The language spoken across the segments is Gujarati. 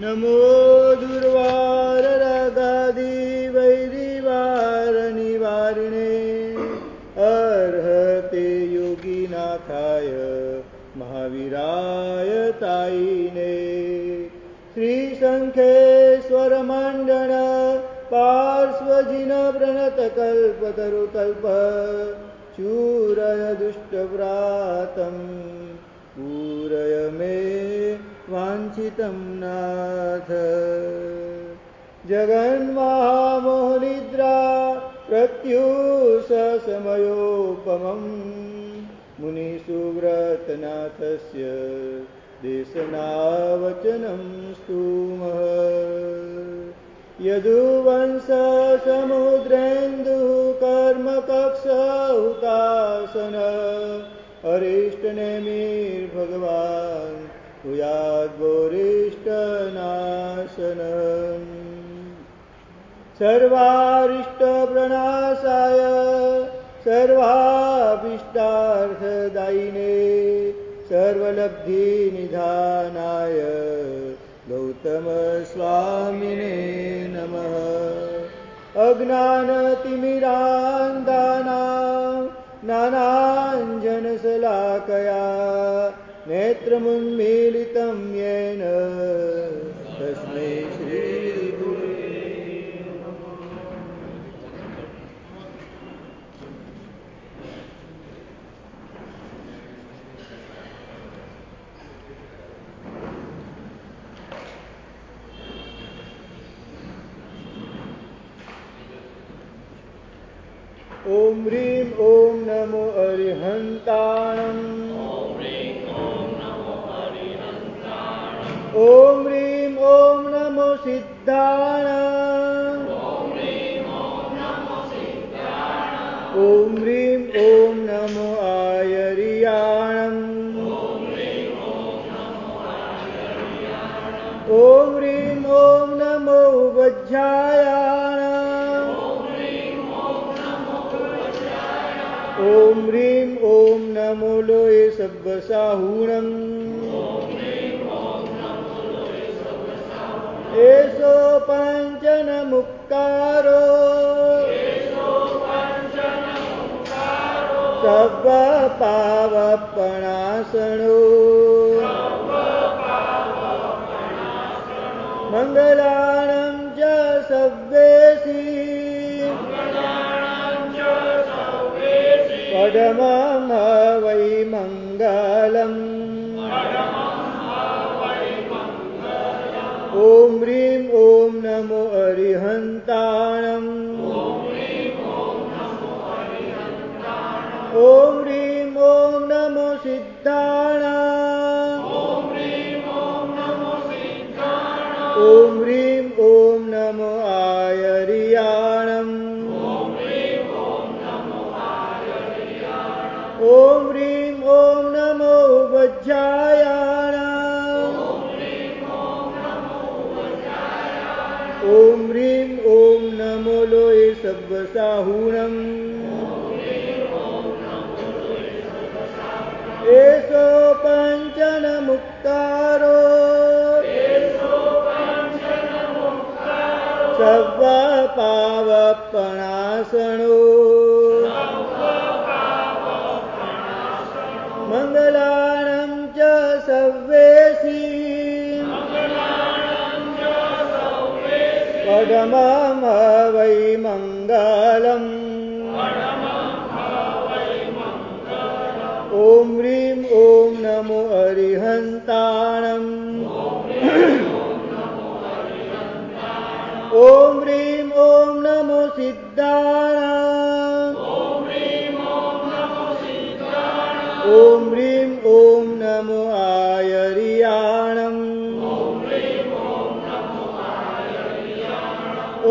नमो दुर्वाररागादिवैरिवारनिवारिणे अर्हते योगिनाथाय महावीराय तायिने श्रीशङ्खेश्वरमण्डन पार्श्वजिन प्रणतकल्पतरुकल्प चूरय दुष्टव्रातं पूरय मे वाञ्छितं नाथ। जगन्महामोहनिद्रा प्रत्युषसमयोपमम् मुनिसुव्रतनाथस्य देशनावचनं स्तुमः। यदुवंशसमुद्रेन्दुकर्मकक्षहुतासन अरिष्टनेमिर्भगवान् भूयाद्वरिष्ठनाशनम्। सर्वारिष्टप्रणाशाय सर्वाभीष्टार्थदायिने सर्वलब्धिनिधानाय गौतमस्वामिने नमः। अज्ञानतिमिरान्धानां ज्ञानाञ्जनशलाकया नेत्रमुन्मीलितं येन तस्मै श्रीगुरुवे नमः। ॐ ह्रीं ॐ नमो अरिहन्ताणम्। ॐ ह्रीं ॐ नमो सिद्धाणाम्। ॐ ह्रीं ॐ नमो आयर्याणम्। ॐ ह्रीं ॐ नमो वज्रायाणाम्। ॐ ह्रीं ॐ नमो लोये सब्बसाहूणम्। एषो पञ्चनमुक्कारो सर्वपावपणासनो मङ्गलानं च सव्येषि पदमं वै मङ्गलम्। ॐ ह्रीं ॐ नमो अरिहन्ताणम्। ॐ ह्रीं ॐ नमो सिद्धाणाम्। ॐ ह्रीं ॐ नमो आयर्याणम्। ॐ ह्रीं ॐ नमो वज्रायाणाम्। ॐ ह्रीं ॐ नमो लोये सब्बसाहूणम्। एषो पञ्चनमुक्तारो सर्वपावपणासनो मङ्गलानं च सव्येषि पदमं वै मङ्गलम्। ॐ ह्रीं ॐ नमो अरिहन्ताणम्। ॐ ह्रीं ॐ नमो सिद्धाणाम्। ॐ ह्रीं ॐ नमो आयर्याणम्।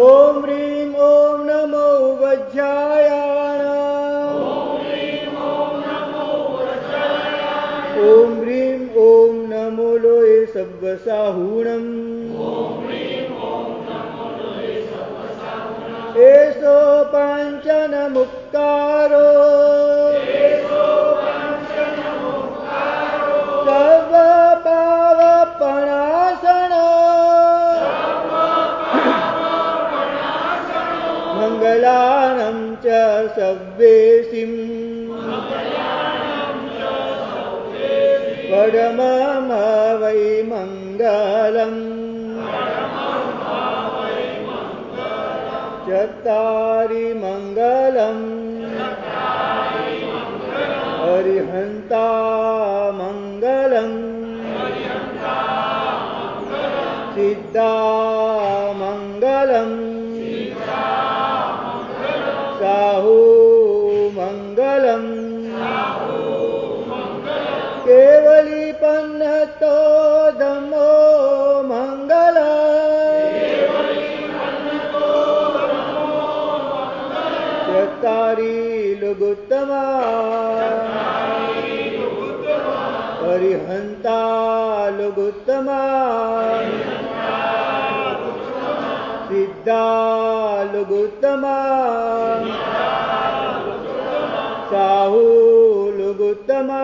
ॐ ह्रीं ॐ नमो वज्रायाणाम्। ॐ ह्रीं ॐ नमो लोये सब्बसाहूणम्। एषो पञ्चनमुक्कारो मङ्गलानं च सव्येसिम् परमं वै मङ्गलम् चत्तारि मङ्गलम् हरिहन्ता मङ्गलम् सिद्धा मङ्गलम् साहु मङ्गलम् केवलीपन्नतो धम्मो चत्तारि लघुत्तमा हरिहन्ता लघुत्तमा सिद्धा लघुत्तमा साहु लघुत्तमा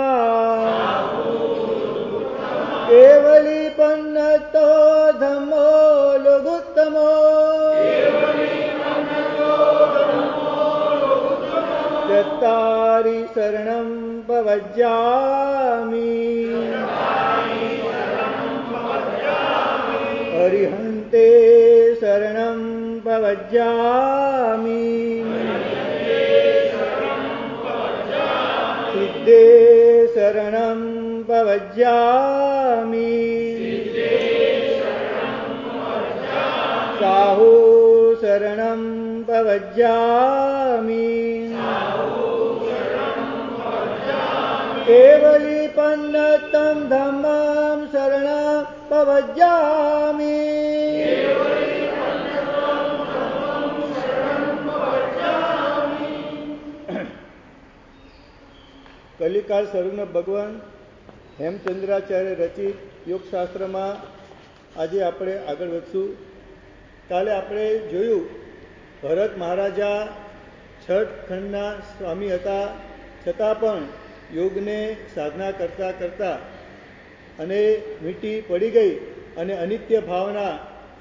केवलीपन्नतो धम्मो लघुत्तमो चत्तारि शरणं प्रवज्यामि हरिहन्ते शरणं प्रवज्यामि सिद्धे शरणं प्रवज्यामि साहु शरणं प्रवज्यामि केवलीपन्नतं धम्मं शरणं प्रवज्यामि કલિકાળ સ્વરૂપના ભગવાન હેમચંદ્રાચાર્ય રચિત યોગશાસ્ત્રમાં આજે આપણે આગળ વધશું. કાલે આપણે જોયું ભરત મહારાજા છઠ ખંડના સ્વામી હતા, છતાં પણ યોગને સાધના કરતા કરતા અને મીઠી પડી ગઈ અને અનિત્ય ભાવના,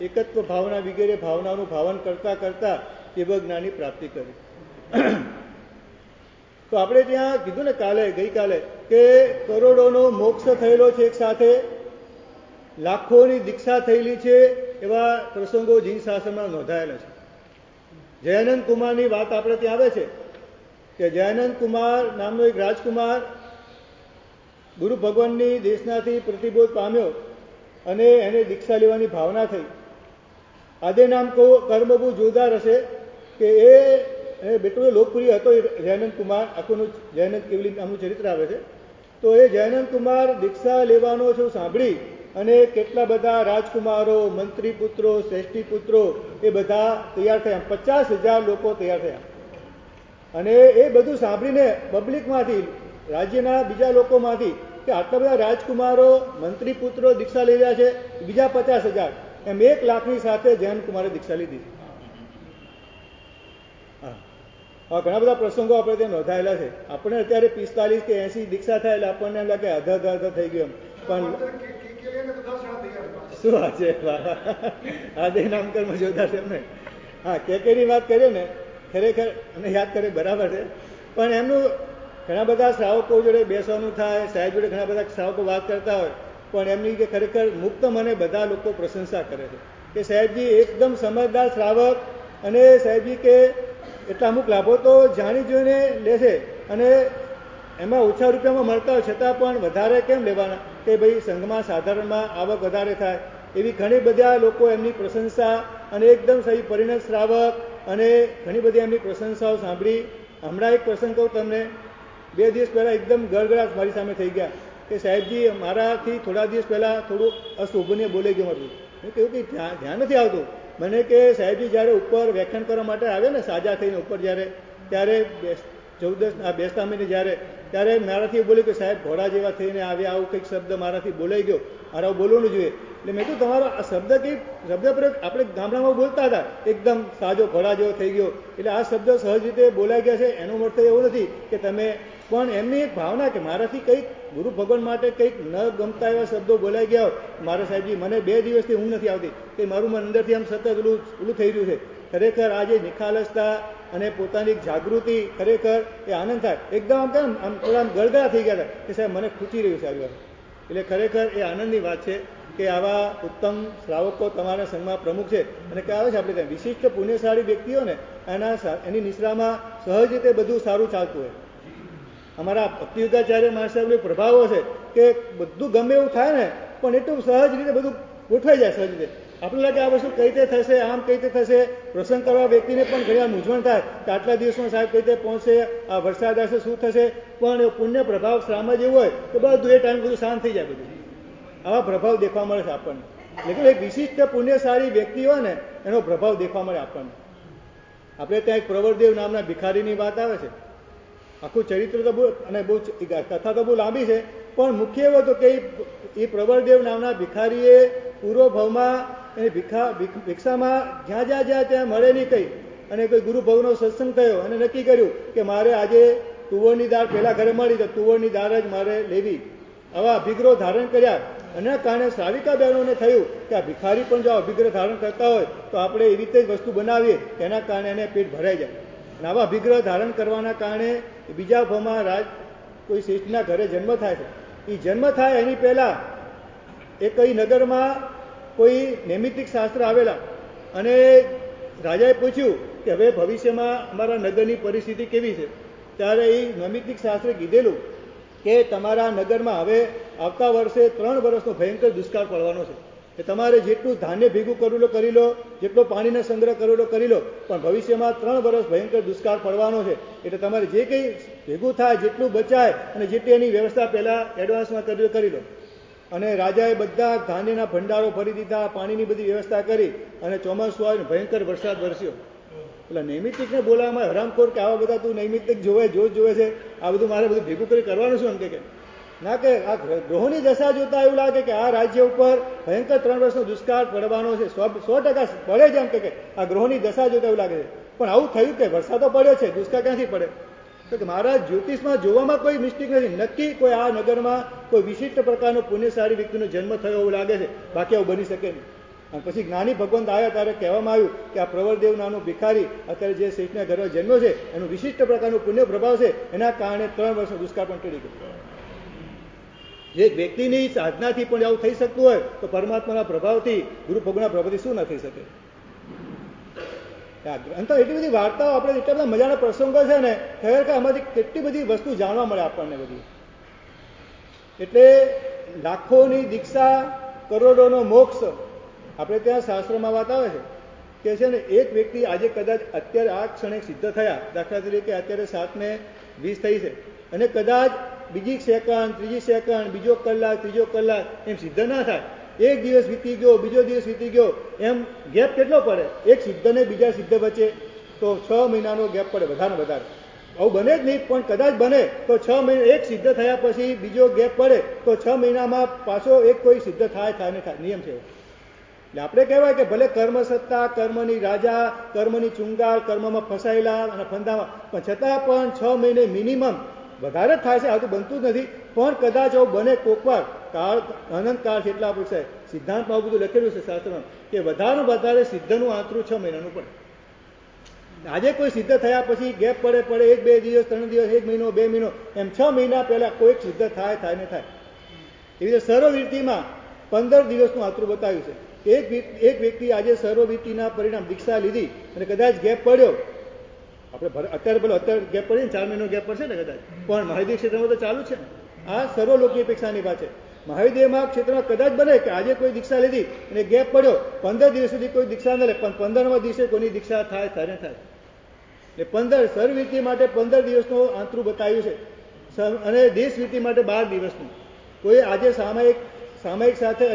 એકત્વ ભાવના વગેરે ભાવનાનું ભાવન કરતા કરતા શિવજ્ઞાની પ્રાપ્તિ કરી. તો આપણે ત્યાં કીધું ને ગઈકાલે કે કરોડોનો મોક્ષ થયેલો છે, એક સાથે લાખોની દીક્ષા થયેલી છે, એવા પ્રસંગો જીન શાસ્ત્રમાં નોંધાયેલા છે. જયાનંદ કુમારની વાત આપણે ત્યાં આવે છે કે જયાનંદ કુમાર નામનો એક રાજકુમાર ગુરુ ભગવાનની દેશનાથી પ્રતિબોધ પામ્યો અને એને દીક્ષા લેવાની ભાવના થઈ. આદે નામ કર્મ બહુ જોરદાર હશે કે એ બેટલો લોકપ્રિય હતો જયાનંદ કુમાર. આખુંનું જયાનંદ કેવલી નામનું ચરિત્ર આવે છે. તો એ જયાનંદ કુમાર દીક્ષા લેવાનો છે સાંભળી અને કેટલા બધા રાજકુમારો, મંત્રી પુત્રો, શ્રેષ્ઠી પુત્રો એ બધા તૈયાર થયા. 50,000 લોકો તૈયાર થયા. અને એ બધું સાંભળીને પબ્લિકમાંથી, રાજ્યના બીજા લોકોમાંથી કે આટલા બધા રાજકુમારો, મંત્રી પુત્રો દીક્ષા લઈ રહ્યા છે, બીજા 50,000, એમ 1 લાખની સાથે જૈન કુમારે દીક્ષા લીધી. હા, ઘણા બધા પ્રસંગો આપણે ત્યાં નોંધાયેલા છે. આપણે અત્યારે 45 કે 80 દીક્ષા થાય એટલે આપણને એમ લાગે અધા થઈ ગયું. પણ શું વાત છે, આદે નામકર્મ જોરદાર છે એમને. હા, કેકેની વાત કરીએ ને, ખરેખર અને યાદ કરે બરાબર છે, પણ એમનું ઘણા બધા શ્રાવકો જોડે બેસવાનું થાય, સાહેબ જોડે ઘણા બધા શ્રાવકો વાત કરતા હોય, પણ એમની કે ખરેખર મુક્ત મને બધા લોકો પ્રશંસા કરે છે કે સાહેબજી એકદમ સમજદાર શ્રાવક, અને સાહેબજી કે એટલા અમુક લાભો તો જાણી જોઈને લે છે અને એમાં ઓછા રૂપિયામાં મળતા હોય છતાં પણ વધારે કેમ લેવાના, કે ભાઈ સંઘમાં સાધારણમાં આવક વધારે થાય, એવી ઘણી બધા લોકો એમની પ્રશંસા, અને એકદમ સહી પરિણત શ્રાવક, અને ઘણી બધી એમની પ્રશંસાઓ સાંભળી. હમણાં એક પ્રસંગ કહું તમને. 2 દિવસ પહેલાં એકદમ ગળગળાટ મારી સામે થઈ ગયા કે સાહેબજી મારાથી થોડા દિવસ પહેલાં થોડું અશોભનીય બોલાઈ ગયું હતું. મેં કહ્યું કે ધ્યાન નથી આવતું મને કે સાહેબજી જ્યારે ઉપર વ્યાખ્યાન કરવા માટે આવે ને સાજા થઈને ઉપર ત્યારે 14 બેસતા મહિને ત્યારે મારાથી બોલ્યું કે સાહેબ ઘોડા જેવા થઈને આવ્યા, આવું કંઈક શબ્દ મારાથી બોલાઈ ગયો, મારે આવું બોલવાનું જોઈએ. એટલે મેં કીધું તમારો આ શબ્દ પ્રયોગ આપણે ગામડામાં બોલતા હતા, એકદમ સાજો ઘોડા જેવો થઈ ગયો, એટલે આ શબ્દ સહજ રીતે બોલાઈ ગયા છે. એનો અર્થ એવું નથી કે તમે, પણ એમની એક ભાવના કે મારાથી કંઈક ગુરુ ભગવાન માટે કંઈક ન ગમતા એવા શબ્દો બોલાઈ ગયા હોય. મારા સાહેબજી મને 2 દિવસથી ઊંઘ નથી આવતી, કે મારું મન અંદરથી આમ સતત ઓલું થઈ રહ્યું છે ખરેખર આ જે નિખાલસતા અને પોતાની જાગૃતિ ખરેખર એ આનંદ થાય. એકદમ આમ કેમ આમ થોડા આમ ગળગળા થઈ ગયા હતા કે સાહેબ મને ખૂચી રહ્યું છે આ વાત. એટલે ખરેખર એ આનંદની વાત છે કે આવા ઉત્તમ શ્રાવકો તમારા સંઘમાં પ્રમુખ છે. અને કે આવે છે આપણે ત્યાં વિશિષ્ટ પુણ્યશાળી વ્યક્તિઓને એની નિશ્રામાં સહજ રીતે બધું સારું ચાલતું હોય. અમારા ભક્તિયુગાચાર્ય મહાસાહેબનો પ્રભાવો છે કે બધું ગમે એવું થાય ને પણ એટલું સહજ રીતે બધું ગોઠવાઈ જાય. સહજ રીતે આપણે લાગે આ વસ્તુ કઈ રીતે થશે, આમ કઈ રીતે થશે. પ્રસંગ કરવા વ્યક્તિને પણ ઘણી વાર મૂંઝવણ થાય કે આટલા દિવસમાં સાહેબ કઈ રીતે પહોંચશે, આ વરસાદ આવશે, શું થશે. પણ એ પુણ્ય પ્રભાવ શ્રામમાં જેવું હોય તો બધું એ ટાઈમ બધું શાંત થઈ જાય. બધું આવા પ્રભાવ દેખવા મળે છે આપણને. લેકિન એક વિશિષ્ટ પુણ્યશાળી વ્યક્તિ હોય ને એનો પ્રભાવ દેખવા મળે આપણને. આપણે ત્યાં એક પ્રવરદેવ નામના ભિખારીની વાત આવે છે. આખું ચરિત્ર તો બહુ અને બહુ કથા તો બહુ લાંબી છે, પણ મુખ્ય એવો હતો કે એ પ્રવરદેવ નામના ભિખારીએ પૂર્વ ભાવમાં એની ભિક્ષામાં જ્યાં ત્યાં મળે નહીં કંઈ, અને કોઈ ગુરુભાવનો સત્સંગ થયો અને નક્કી કર્યું કે મારે આજે તુવરની દાળ પહેલા ઘરે મળી તો તુવરની દાળ જ મારે લેવી. આવા અભિગ્રહ ધારણ કર્યા. એના કારણે શ્રાવિકા બહેનોને થયું કે આ ભિખારી પણ જો અભિગ્રહ ધારણ કરતા હોય તો આપણે એવી રીતે જ વસ્તુ બનાવીએ તેના કારણે એને પેટ ભરાઈ જાય. અને આવા અભિગ્રહ ધારણ કરવાના કારણે બીજા ભાવમાં કોઈ શ્રેષ્ઠના ઘરે જન્મ થાય છે. એ જન્મ થાય એની પહેલાં એ કઈ નગરમાં કોઈ નૈમિત્તિક શાસ્ત્ર આવેલા અને રાજાએ પૂછ્યું કે હવે ભવિષ્યમાં અમારા નગરની પરિસ્થિતિ કેવી છે. ત્યારે એ નૈમિત્તિક શાસ્ત્રે કીધેલું કે તમારા નગરમાં હવે આવતા વર્ષે 3 વર્ષનો ભયંકર દુષ્કાળ પડવાનો છે. કે તમારે જેટલું ધાન્ય ભેગું કરેલું કરી લો, જેટલો પાણીનો સંગ્રહ કરેલો કરી લો, પણ ભવિષ્યમાં 3 વર્ષ ભયંકર દુષ્કાળ પડવાનો છે. એટલે તમારે જે કંઈ ભેગું થાય જેટલું બચાય અને જેટલી એની વ્યવસ્થા પહેલાં એડવાન્સમાં કરી લો. અને રાજાએ બધા ધાન્યના ભંડારો ભરી દીધા, પાણીની બધી વ્યવસ્થા કરી અને ચોમાસું આવે ભયંકર વરસાદ વરસ્યો. એટલે નૈમિત્તિકને બોલાવવામાં હરામખોર કે આવા બધા તું નૈમિત્તિક જોવે છે, આ બધું મારે બધું ભેગું કરી કરવાનું શું? એમ કે ના, કે આ ગ્રહોની દશા જોતા એવું લાગે કે આ રાજ્ય ઉપર ભયંકર 3 વર્ષનો દુષ્કાળ પડવાનો છે. 100% પડે છે. એમ કે આ ગ્રહોની દશા જોતા એવું લાગે છે. પણ આવું થયું કે વરસાદ તો પડ્યો છે, દુષ્કાળ ક્યાંથી પડે? તો કે મારા જ્યોતિષમાં જોવામાં કોઈ મિસ્ટેક નથી. નક્કી કોઈ આ નગરમાં કોઈ વિશિષ્ટ પ્રકારનો પુણ્યશાળી વ્યક્તિનો જન્મ થયો એવું લાગે છે, બાકી આવું બની શકે નહીં. અને પછી જ્ઞાની ભગવંત આવ્યા ત્યારે કહેવામાં આવ્યું કે આ પ્રવરદેવ નામનો ભિખારી અત્યારે જે શ્રેષ્ઠના ઘરમાં જન્મ્યો છે એનું વિશિષ્ટ પ્રકારનો પુણ્ય પ્રભાવ છે, એના કારણે 3 વર્ષનો દુષ્કાળ પણ ટળી ગયો. જે વ્યક્તિની સાધનાથી પણ આવું થઈ શકતું હોય તો પરમાત્માના પ્રભાવથી, ગુરુ ભગવાનના પ્રભાવથી શું ના થઈ શકે? તો એટલી બધી વાર્તાઓ આપણે એટલા બધા મજાના પ્રસંગો છે ને, ખરેખર આમાંથી કેટલી બધી વસ્તુ જાણવા મળે આપણને બધી. એટલે લાખોની દીક્ષા, કરોડોનો મોક્ષ. આપણે ત્યાં શાસ્ત્રમાં વાત આવે છે કે છે ને એક વ્યક્તિ આજે કદાચ અત્યારે આ ક્ષણે સિદ્ધ થયા, દાખલા તરીકે અત્યારે 7:20 થઈ છે, અને કદાચ બીજી સેકન્ડ, ત્રીજી સેકન્ડ, બીજો કલાક, ત્રીજો કલાક એમ સિદ્ધ ના થાય. એક દિવસ વીતી ગયો, બીજો દિવસ વીતી ગયો, એમ ગેપ કેટલો પડે? એક સિદ્ધ ને બીજા સિદ્ધ વચ્ચે તો 6 મહિનાનો ગેપ પડે વધારે વધારે. આવું બને જ નહીં, પણ કદાચ બને તો 6 મહિના, એક સિદ્ધ થયા પછી બીજો ગેપ પડે તો 6 મહિનામાં પાછો એક કોઈ સિદ્ધ થાય ને થાય. નિયમ છે. એટલે આપણે કહેવાય કે ભલે કર્મ સત્તા, કર્મની રાજા, કર્મની ચુંગાલ, કર્મમાં ફસાયેલા અને ફંદામાં, પણ છતાં પણ 6 મહિને મિનિમમ વધારે જ થાય છે. આ તો બનતું જ નથી, પણ કદાચ આવું બને કોકવાર. કાળ અનંત કાળ છે. એટલા પૂછાય સિદ્ધાંતમાં આવું બધું લખેલું છે શાસ્ત્રમાં કે વધારે સિદ્ધનું આંતરું 6 મહિનાનું પડે. આજે કોઈ સિદ્ધ થયા પછી ગેપ પડે 1-2 દિવસ, 3 દિવસ, 1 મહિનો, 2 મહિનો, એમ 6 મહિના પહેલા કોઈક સિદ્ધ થાય ને થાય. એવી રીતે સર્વવીરતીમાં 15 દિવસનું આંતરું બતાવ્યું છે. એક વ્યક્તિ આજે સર્વવીરતીના પરિણામ દીક્ષા લીધી અને કદાચ ગેપ પડ્યો, આપણે અત્યારે ગેપ પડે ને 4 મહિનો ગેપ પડશે ને કદાચ, પણ મહાદેવ ક્ષેત્રમાં તો ચાલુ છે ને. આ સર્વલોકીય અપેક્ષાની વાત છે. મહાદેવમાં ક્ષેત્રમાં કદાચ બને કે આજે કોઈ દીક્ષા લીધી અને ગેપ પડ્યો, 15 દિવસ સુધી કોઈ દીક્ષા ન લે, પણ 15મા દિવસે કોઈની દીક્ષા થાય ને થાય. એટલે સર્વવીરતી માટે 15 દિવસનું આંતરું બતાવ્યું છે, અને દેશવીરતી માટે 12 દિવસનું. કોઈ આજે સામાયિક સાથે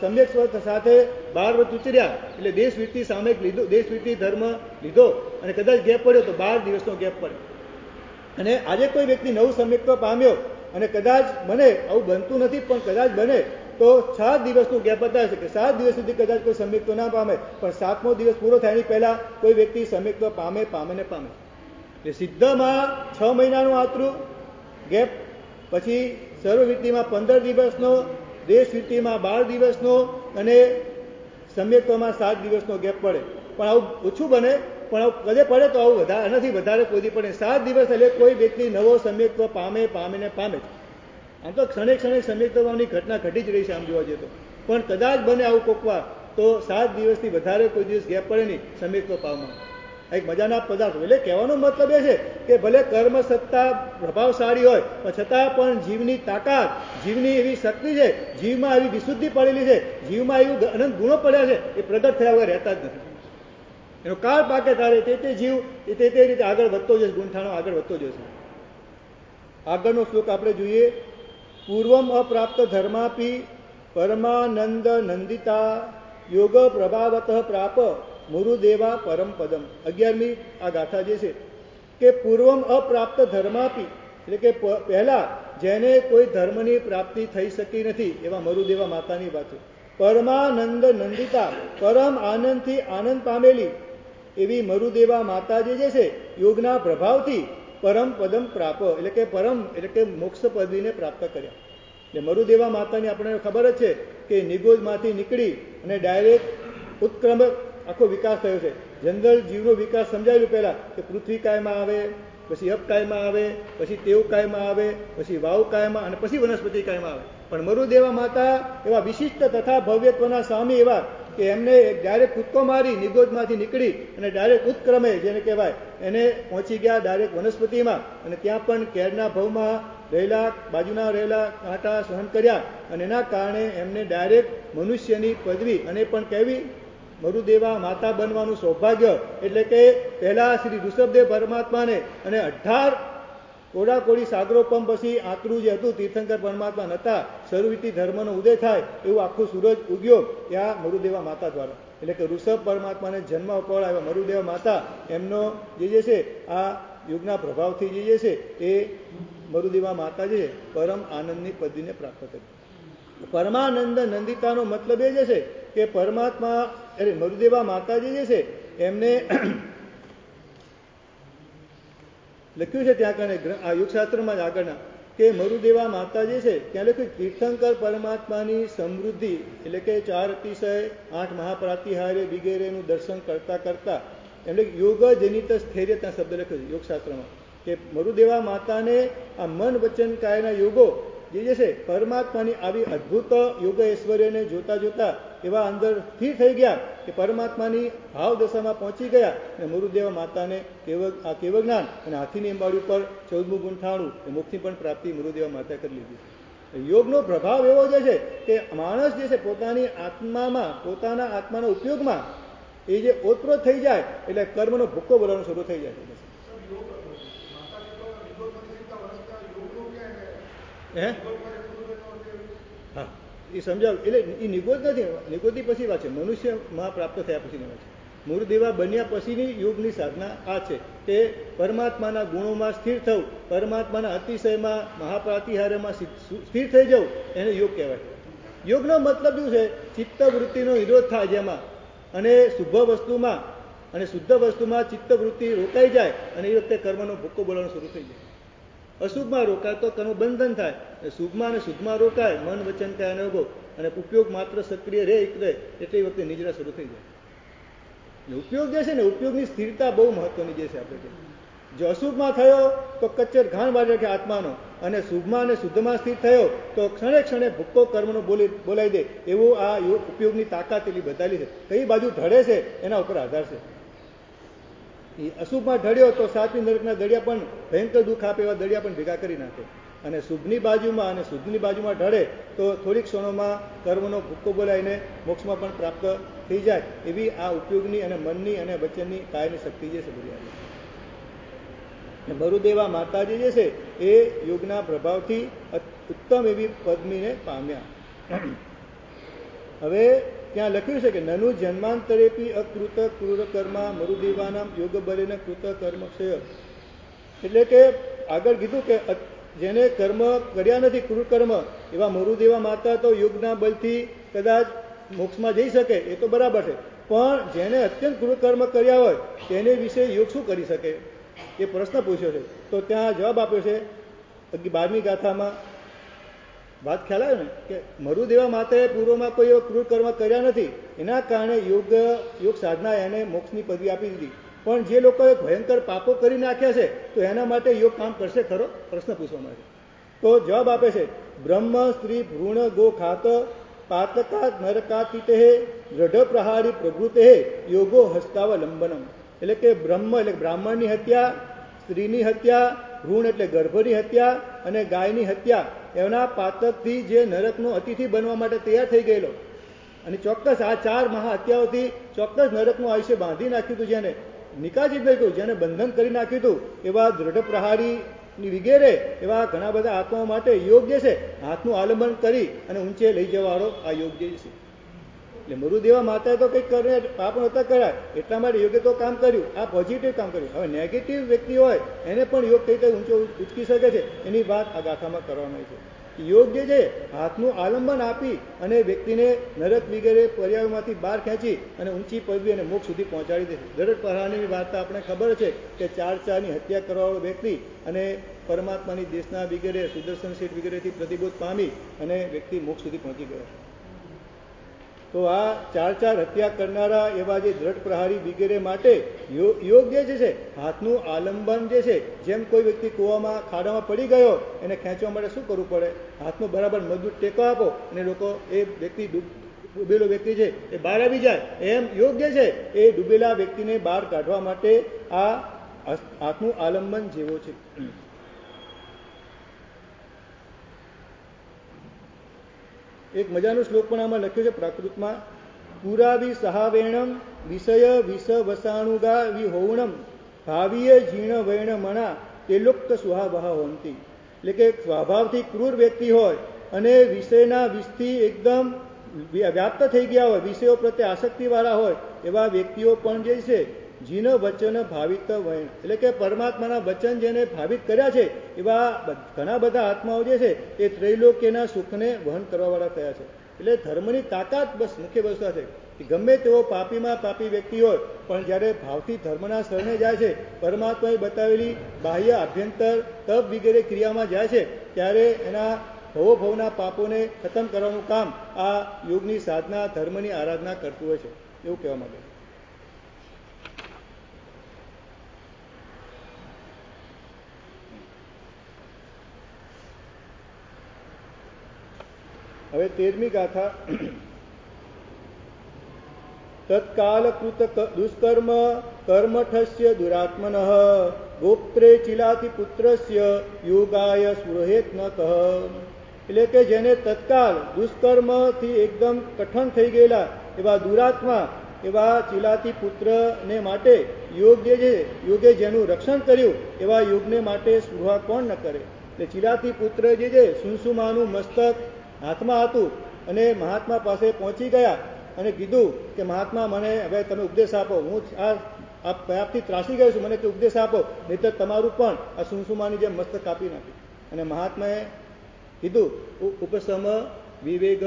સમ્યક સાથે 12 વ્રત ઉચર્યા એટલે દેશવીરતી સામયિક લીધો, દેશવીરતી ધર્મ લીધો અને કદાચ ગેપ પડ્યો તો 12 દિવસનો ગેપ પડે. અને આજે કોઈ વ્યક્તિ નવું સમ્યક્ત્વ પામ્યો અને કદાચ બને, આવું બનતું નથી પણ કદાચ બને તો 7 દિવસનું ગેપ બતાવે છે કે 7 દિવસ સુધી કદાચ કોઈ સમ્યક્ત્વ ના પામે, પણ 7મો દિવસ પૂરો થાય એની પહેલા કોઈ વ્યક્તિ સમ્યક્ત્વ પામે. એટલે સિદ્ધમાં 6 મહિનાનું આંતરું ગેપ, પછી સર્વવીરતીમાં 15 દિવસનો, દેશવીરતીમાં 12 દિવસનો અને સમ્યક્ત્વમાં 7 દિવસનો ગેપ પડે. પણ આવું ઓછું બને, પણ આવું કદે પડે તો આવું વધારે નથી, વધારે કોઈ પડે 7 દિવસ એટલે કોઈ વ્યક્તિ નવો સમ્યક્ત્વ પામે જ. આમ તો ક્ષણે ક્ષણે સમ્યક્ત્વની ઘટના ઘટી જ રહી છે આમ જોવા જઈએ તો, પણ કદાચ બને આવું કોકવા તો 7 દિવસથી વધારે કોઈ દિવસ ગેપ પડે નહીં સમ્યક્ત્વ પામમાં. એક મજાના પદાર્થો. એટલે કહેવાનો મતલબ એ છે કે ભલે કર્મ સત્તા પ્રભાવશાળી હોય પણ છતાં પણ જીવની તાકાત, જીવની એવી શક્તિ છે, જીવમાં એવી વિશુદ્ધિ પડેલી છે, જીવમાં એવું અનંત ગુણો પડ્યા છે, એ પ્રગટ થયા વગર રહેતા જ નથી. એનો કાળ પાકે તારે તે જીવ તે રીતે આગળ વધતો જશે, ગુણઠાણો આગળ વધતો જશે. આગળનો શ્લોક આપણે જોઈએ. પૂર્વમ અપ્રાપ્ત ધર્માપી પરમાનંદ નંદિતા યોગ પ્રભાવત પ્રાપ મુરુદેવા પરમ પદમ. 11મી આ ગાથા જે છે કે પૂર્વમ અપ્રાપ્ત ધર્માપી, એટલે કે પહેલા જેને કોઈ ધર્મની પ્રાપ્તિ થઈ શકી નથી એવા મરુદેવા માતાની વાત છે. પરમાનંદ નંદિતા, પરમ આનંદથી આનંદ પામેલી એવી મરુદેવા માતા જે છે યોગના પ્રભાવથી પરમ પદમ પ્રાપ, એટલે કે પરમ એટલે કે મોક્ષ પદવીને પ્રાપ્ત કર્યા. એટલે મરુદેવા માતાની આપણને ખબર જ છે કે નિગોજમાંથી નીકળી અને ડાયરેક્ટ ઉત્ક્રમ આખો વિકાસ થયો છે. જનરલ જીવનો વિકાસ સમજાયેલું પહેલા કે પૃથ્વી કાયમાં આવે, પછી અપ કાયમાં આવે, પછી તેવ કાયમાં આવે, પછી વાવ કાયમાં અને પછી વનસ્પતિ કાયમાં આવે. પણ મરુદેવા માતા એવા વિશિષ્ટ તથા ભવ્યત્વના સ્વામી એવા કે એમને ડાયરેક્ટ કૂદકો મારી નિગોજમાંથી નીકળી અને ડાયરેક્ટ ઉત્ક્રમે જેને કહેવાય એને પહોંચી ગયા ડાયરેક્ટ વનસ્પતિમાં, અને ત્યાં પણ કેરના ભવમાં રહેલા બાજુના રહેલા કાંટા સહન કર્યા, અને એના કારણે એમને ડાયરેક્ટ મનુષ્યની પદવી અને પણ કહેવી મરુદેવા માતા બનવાનું સૌભાગ્ય. એટલે કે પહેલા શ્રી ઋષભદેવ પરમાત્માને અને 18 કોડાકોડી સાગરોપમ પછી આંતરું જે હતું તીર્થંકર પરમાત્મા નતા, સર્વવિતિ ધર્મનો ઉદય થાય એવું આખું સૂરજ ઉગ્યો ત્યાં મરુદેવા માતા દ્વારા. એટલે કે ઋષભ પરમાત્માને જન્મ અપાવ્યા મરુદેવા માતા એમનો જે છે આ યુગના પ્રભાવથી જે છે એ મરુદેવા માતા જે પરમ આનંદની પદવીને પ્રાપ્ત કરી. પરમાનંદ નંદિતાનો મતલબ એ જે છે કે પરમાત્મા એટલે મરુદેવા માતા જે છે એમને લખ્યું છે ત્યાં કને આ યુગશાસ્ત્રમાં જ આગળના કે મરુદેવા માતા જે છે ત્યાં લખ્યું તીર્થંકર પરમાત્માની સમૃદ્ધિ, એટલે કે 4 અતિશય 8 મહાપ્રાતિહાર્ય વગેરેનું દર્શન કરતા કરતા એટલે યોગ જનિત સ્થૈર્ય ત્યાં શબ્દ લખ્યો છે યોગશાસ્ત્રમાં કે મરુદેવા માતાને આ મન વચન કાયના યોગો જે છે પરમાત્માની આવી અદ્ભુત યોગ ઐશ્વર્યને જોતા જોતા એવા અંદર સ્થિર થઈ ગયા કે પરમાત્માની ભાવ દશામાં પહોંચી ગયા, અને મરુદેવા માતાને આ કેવ જ્ઞાન અને હાથીની અંબાડી ઉપર 14મું ગુંઠાણું એ મોક્ષની પણ પ્રાપ્તિ મરુદેવા માતાએ કરી લીધી. યોગનો પ્રભાવ એવો જે છે કે માણસ જે છે પોતાની આત્મામાં પોતાના આત્માના ઉપયોગમાં એ જે ઓતપ્રોત થઈ જાય એટલે કર્મનો ભૂક્કો બોલવાનો શરૂ થઈ જાય. હા એ સમજાવ એટલે એ નિગોજ નથી, નિગોજની પછી વાત છે મનુષ્યમાં પ્રાપ્ત થયા પછીની વાત છે. મરુદેવા બન્યા પછીની યોગની સાધના આ છે કે પરમાત્માના ગુણોમાં સ્થિર થવું, પરમાત્માના અતિશયમાં મહાપ્રાતિહાર્યમાં સ્થિર થઈ જવું, એને યોગ કહેવાય. યોગનો મતલબ શું છે? ચિત્તવૃત્તિનો નિરોધ થાય જેમાં, અને શુભ વસ્તુમાં અને શુદ્ધ વસ્તુમાં ચિત્તવૃત્તિ રોકાઈ જાય, અને એ વખતે કર્મનો ભૂક્કો બોલવાનો શરૂ થઈ જાય. અશુભમાં રોકાય તો કર્મ બંધન થાય, શુભમાં અને શુદ્ધમાં રોકાય મન વચન કાય અને યોગો, અને ઉપયોગ માત્ર સક્રિય રહે એટલે એ વખતે નિજરા શરૂ થઈ જાય. ઉપયોગ જે છે ને ઉપયોગની સ્થિરતા બહુ મહત્વની જે છે આપણે. જો અશુભમાં થયો તો કચ્ચર ઘાણ વાળી રાખે આત્માનો, અને શુભમાં અને શુદ્ધમાં સ્થિર થયો તો ક્ષણે ક્ષણે ભૂક્કો કર્મનો બોલાવી દે એવું આ ઉપયોગની તાકાત એટલી બતાવેલી છે. કઈ બાજુ ઢળે છે એના ઉપર આધાર છે. અશુભમાં ઢળ્યો તો 7મી નરકના દળિયા પણ ભયંકર દુઃખ આપે એવા દળિયા પણ ભેગા કરી નાખે, અને શુભની બાજુમાં અને શુદ્ધની બાજુમાં ઢળે તો થોડીક ક્ષણોમાં કર્મનો ભૂક્કો બોલાવીને મોક્ષમાં પણ પ્રાપ્ત થઈ જાય. એવી આ ઉપયોગની અને મનની અને વચનની કાયની શક્તિ જે છે બધી આવી. મરુદેવા માતાજી જે છે એ યોગના પ્રભાવથી ઉત્તમ એવી પદવીને પામ્યા. હવે ત્યાં લખ્યું છે કે નનુ જન્માંતરેપી અકૃત ક્રૂર કર્મા મરુદેવાનામ યોગ બલેન કૃત કર્મ ક્ષય. એટલે કે આગળ કીધું કે જેને કર્મ કર્યા નથી ક્રૂર કર્મ એવા મરુદેવા માતા તો યોગના બલથી કદાચ મોક્ષમાં જઈ શકે એ તો બરાબર છે, પણ જેને અત્યંત ક્રૂર કર્મ કર્યા હોય તેને વિશે યોગ શું કરી શકે એ પ્રશ્ન પૂછ્યો છે. તો ત્યાં જવાબ આપ્યો છે 12મી ગાથામાં વાત ખ્યાલ આવે ને કે મરુદેવા માતાએ પૂર્વમાં કોઈ એવો ક્રૂર કર્મ કર્યા નથી, એના કારણે યોગ સાધના એને મોક્ષની પદવી આપી દીધી. પણ જે લોકોએ ભયંકર પાપો કરી નાખ્યા છે તો એના માટે યોગ કામ કરશે ખરો? પ્રશ્ન પૂછવા માટે તો જવાબ આપે છે, બ્રહ્મ સ્ત્રી ભ્રૂણ ગો ખાત પાતકા નરકાતીતે દ્રઢ પ્રહારી પ્રભૃતે યોગો હસ્તાવલંબનમ. એટલે કે બ્રહ્મ એટલે બ્રાહ્મણની હત્યા, સ્ત્રીની હત્યા, ભ્રૂણ એટલે ગર્ભની હત્યા અને ગાયની હત્યા એના પાતકથી જે નરકનો અતિથિ બનવા માટે તૈયાર થઈ ગયેલો, અને ચોક્કસ આ 4 મહાહત્યાઓથી ચોક્કસ નરકનું આયુષ્ય બાંધી નાખ્યું હતું, જેને નિકાજી ગયું, જેને બંધન કરી નાખ્યું હતું, એવા દ્રઢ પ્રહારીની વગેરે એવા ઘણા બધા આત્માઓ માટે યોગ જે છે હાથનું આલંબન કરી અને ઊંચે લઈ જવાવાળો આ યોગ જે છે. એટલે મરુદેવા માતાએ તો કંઈક કરે પાપ નહોતા કર્યા, એટલા માટે યોગે તો કામ કર્યું, આ પોઝિટિવ કામ કર્યું. હવે નેગેટિવ વ્યક્તિ હોય એને પણ યોગ કઈ રીતે ઊંચો ઉચકી શકે છે એની વાત આ ગાથામાં કરવામાં આવી છે. યોગ જે છે હાથનું આલંબન આપી અને વ્યક્તિને નરક વગેરે પર્યાવરણમાંથી બહાર ખેંચી અને ઊંચી પદવી અને મોક્ષ સુધી પહોંચાડી દે છે. દરેક પ્રહારની વાર્તા આપણે ખબર છે કે 4 હત્યા કરવાવાળો વ્યક્તિ અને પરમાત્માની દેશના વગેરે સુદર્શન શેઠ વગેરેથી પ્રતિબોધ પામી અને વ્યક્તિ મોક્ષ સુધી પહોંચી ગયો. તો આ 4 હત્યા કરનારા એવા જે દ્રઢ પ્રહારી વગેરે માટે યોગ જે છે હાથનું આલંબન જે છે, જેમ કોઈ વ્યક્તિ કૂવામાં ખાડામાં પડી ગયો એને ખેંચવા માટે શું કરવું પડે? હાથનો બરાબર મજબૂત ટેકો આપો અને લોકો એ વ્યક્તિ ડૂબેલો વ્યક્તિ છે એ બહાર આવી જાય. એમ યોગ જે છે એ ડૂબેલા વ્યક્તિને બહાર કાઢવા માટે આ હાથનું આલંબન જેવો છે. એક મજાનો શ્લોક પણ આમાં લખ્યો છે પ્રાકૃતમાં, પુરાવી સહાવેણમ વિષય વિષ વસાણુગા વિહોણમ ભાવીય જીર્ણ વૈણમણા તેલોક્ત સુહાવહા હોંતી. એટલે કે સ્વભાવથી ક્રૂર વ્યક્તિ હોય અને વિષયના વિષથી એકદમ વ્યાપ્ત થઈ ગયા હોય, વિષયો પ્રત્યે આસક્તિવાળા હોય એવા વ્યક્તિઓ પણ જે છે જીન વચન ભાવિત વૈણ, એટલે કે પરમાત્માના વચન જેને ભાવિત કર્યા છે એવા ઘણા બધા આત્માઓ જે છે એ ત્રૈલોક્યના સુખને વહન કરવાવાળા થયા છે. એટલે ધર્મની તાકાત બસ મુખ્ય વસ્તુ છે કે ગમે તેવો પાપીમાં પાપી વ્યક્તિ હોય પણ જ્યારે ભાવથી ધર્મના શરણે જાય છે, પરમાત્માએ બતાવેલી બાહ્ય આભ્યંતર તપ વગેરે ક્રિયામાં જાય છે, ત્યારે એના ભવોભવના પાપોને ખતમ કરવાનું કામ આ યોગની સાધના ધર્મની આરાધના કરતું હોય છે, એવું કહેવા માંગે. હવે 13મી ગાથા, તત્કાલકૃત દુષ્કર્મ કર્મઠસ્ય દુરાત્મન ગોપ્ત્રે ચિલાતિ પુત્રસ્ય યોગાય સુरहेત ન કહ. એટલે કે જેને તત્કાલ દુષ્કર્મથી એકદમ કઠણ થઈ ગયેલા એવા દુરાત્મા એવા ચિલાતી પુત્રને માટે યોગ જે છે, યોગે જેનું રક્ષણ કર્યું એવા યોગને માટે સ્પૃહા કોણ ન કરે. એટલે ચિલાતી પુત્ર જે છે સુનસુમાનું મસ્તક હાથમાં હતું અને મહાત્મા પાસે પહોંચી ગયા અને કીધું કે મહાત્મા મને હવે તમે ઉપદેશ આપો, હું આ પાપથી ત્રાસી ગયો છું, મને કે ઉપદેશ આપો, નહીંતર તમારું પણ આ સુનસુમાની જેમ મસ્તક કાપી નાખ્યું. અને મહાત્માએ કીધું ઉપસમ વિવેક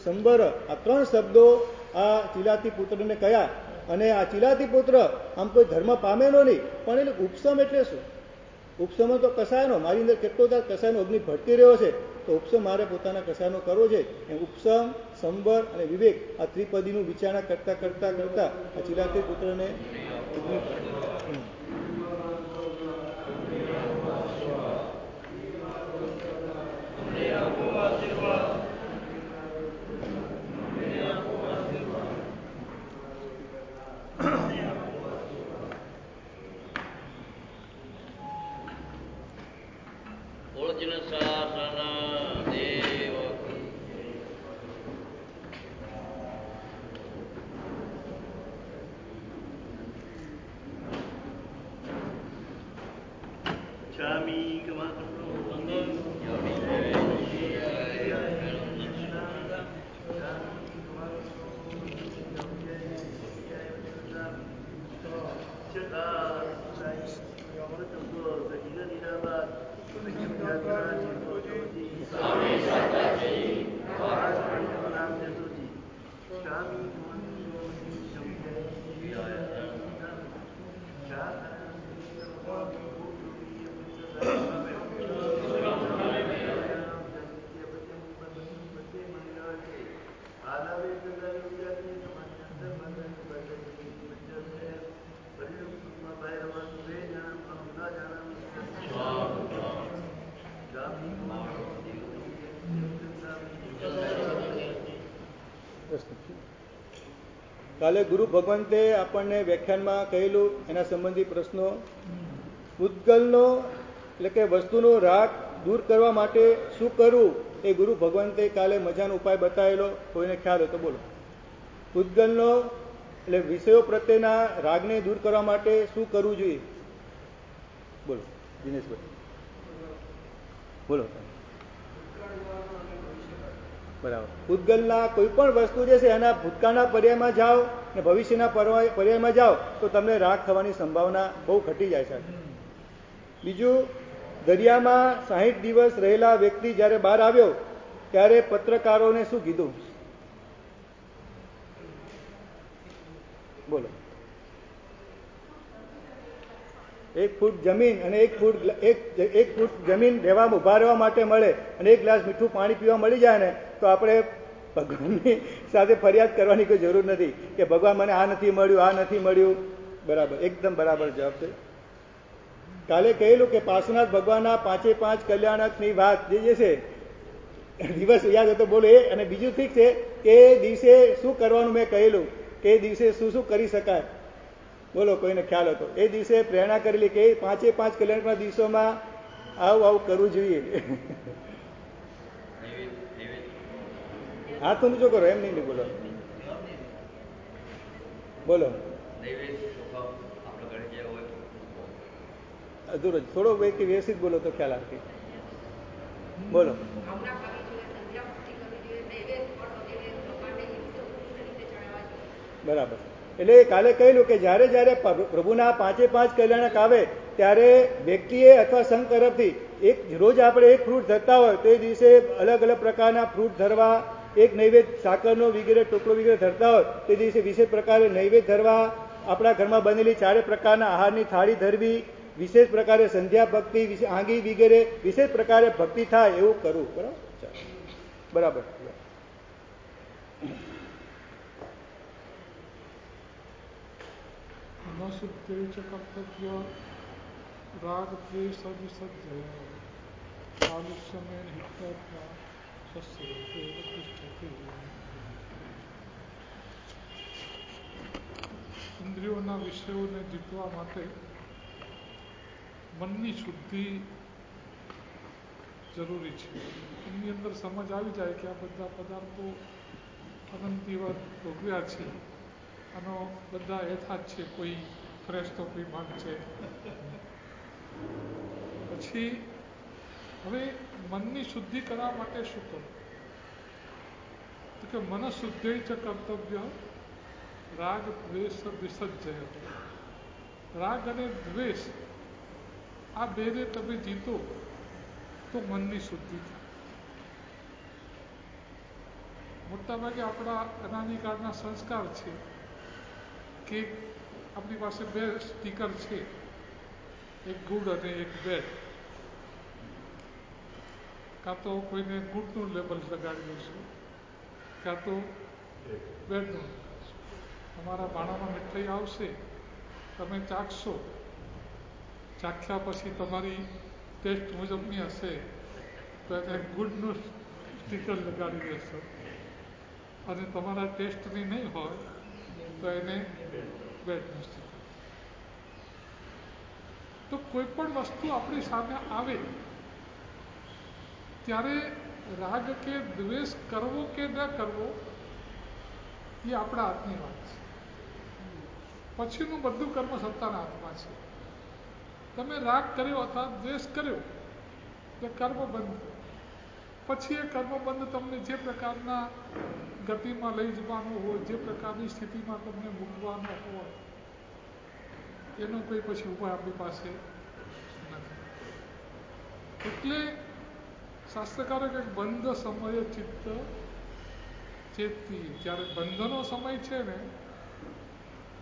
સંબર, આ 3 શબ્દો આ ચિલાતી પુત્રને કહ્યા. અને આ ચિલાતી પુત્ર આમ કોઈ ધર્મ પામેલો નહીં, પણ એટલે ઉપસમ એટલે શું? ઉપસમ તો કસાયનો, મારી અંદર કેટલો તાર કસાયનો અગ્નિ ભટકી રહ્યો છે, તો ઉપસમ મારે પોતાના કસાયનો કરવો છે. એમ ઉપસમ, સંબર અને વિવેક આ ત્રિપદીનું વિચારણા કરતા કરતા કરતા આ ચિલાતી પુત્રને પ્રશ્ન. કાલે ગુરુ ભગવંતે આપણને વ્યાખ્યાનમાં કહેલું એના સંબંધી પ્રશ્નો. પૂતગલનો એટલે કે વસ્તુનો રાગ દૂર કરવા માટે શું કરવું એ ગુરુ ભગવંતે કાલે મજાનો ઉપાય બતાવેલો. કોઈને ખ્યાલ હોય તો બોલો. પૂતગલનો એટલે વિષયો પ્રત્યેના રાગને દૂર કરવા માટે શું કરવું જોઈએ? બોલો દિનેશભાઈ, બોલો. બરાબર. પૂતગલના કોઈ પણ વસ્તુ જે છે એના ભૂતકાળના પર્યાયમાં જાઓ ને ભવિષ્યના પર્યાયમાં જાઓ તો તમને રાગ થવાની સંભાવના બહુ ઘટી જાય છે. બીજું, દરિયામાં 60 દિવસ રહેલા વ્યક્તિ જ્યારે બહાર આવ્યો ત્યારે પત્રકારોને શું કીધું? બોલો. 1 ફૂટ જમીન અને 1 ફૂટ જમીન ઉભા રહેવા માટે મળે અને 1 ગ્લાસ મીઠું પાણી પીવા મળી જાય ને તો આપણે ભગવાનની સાથે ફરિયાદ કરવાની કોઈ જરૂર નથી કે ભગવાન મને આ નથી મળ્યું, આ નથી મળ્યું. બરાબર, એકદમ બરાબર જવાબ છે. કાલે કહેલું કે પાર્શ્વનાથ ભગવાનના 5 કલ્યાણકની વાત જે છે દિવસ યાદ હતો બોલો એ. અને બીજું ઠીક છે કે એ દિવસે શું કરવાનું મેં કહેલું કે એ દિવસે શું શું કરી શકાય. બોલો કોઈને ખ્યાલ હતો? એ દિવસે પ્રેરણા કરેલી કે 5 કલ્યાણકના દિવસોમાં આવું કરવું જોઈએ. હાથ ઊંચો કરો, એમ નહીં બોલો. બોલો. અધૂરો થોડો વ્યવસ્થિત બોલો તો ખ્યાલ આવતી. બોલો. બરાબર. એટલે કાલે કહેલું કે જ્યારે જ્યારે પ્રભુના 5 કલ્યાણક આવે ત્યારે વ્યક્તિએ અથવા સંઘ તરફથી રોજ આપણે 1 ફ્રૂટ ધરતા હોય તો એ દિવસે અલગ અલગ પ્રકારના ફ્રૂટ ધરવા, એક નૈવેદ્ય સાકરનો વગેરે ટોકરો વગેરે ધરતા હોય તે દિવસે વિશેષ પ્રકારે નૈવેદ્ય ધરવા, આપણા ઘરમાં બનેલી 4 પ્રકારના આહારની થાળી ધરવી, વિશેષ પ્રકારે સંધ્યા ભક્તિ, આંગી વગેરે વિશેષ પ્રકારે ભક્તિ થાય એવું કરવું. બરાબર. કર્તવ્ય રાગ દ્વેષ સજ્જય આલુષ્યમેન હિત્યર્થા શસ્ત્રે તિષ્ઠતિ. ઇન્દ્રિયોના વિષયોને જીતવા માટે મનની શુદ્ધિ જરૂરી છે. એની અંદર સમજ આવી જાય કે આ બધા પદાર્થો અનંત દિવસ ભોગવ્યા છે, આનો બધા યથાર્થ છે, કોઈ ફ્રેશ તો કોઈ ભાગ છે. પછી હવે મનની શુદ્ધિ કરવા માટે શું કરવું? તો કે મન શુદ્ધિ ચ કર્તવ્ય રાગ દ્વેષ વિસર્જય. રાગ અને દ્વેષ આ બેને તમે જીતો તો મનની શુદ્ધિ થાય. મોટાભાગે આપણા અનાદિકાળના સંસ્કાર છે કે આપણી પાસે 2 સ્ટીકર છે, એક ગુડ અને એક બેડ. કાં તો કોઈને ગુડનું લેબલ લગાડી દઈશું, કાં તો બેડનું. તમારા ભાણામાં મીઠાઈ આવશે, તમે ચાખશો, ચાખ્યા પછી તમારી ટેસ્ટ મુજબની હશે તો એને ગુડનું સ્ટીકર લગાડી દેશો, અને તમારા ટેસ્ટની નહીં હોય તો એને બેડનું સ્ટીકર. તો કોઈ પણ વસ્તુ આપણી સામે આવે ત્યારે રાગ કે દ્વેષ કરવો કે ન કરવો એ આપણા હાથની વાત છે. પછીનું બધું કર્મ સત્તાના હાથમાં છે. તમે રાગ કર્યો અથવા દ્વેષ કર્યો એટલે કર્મ બંધ. પછી એ કર્મ બંધ તમને જે પ્રકારના ગતિમાં લઈ જવાનો હોય, જે પ્રકારની સ્થિતિમાં તમને મૂકવાનો હોય, એનો કોઈ પછી ઉપાય આપણી પાસે નથી. એટલે શાસ્ત્રકારો કે બંધ સમય ચિત્ત ચેતી. જ્યારે બંધનો સમય છે ને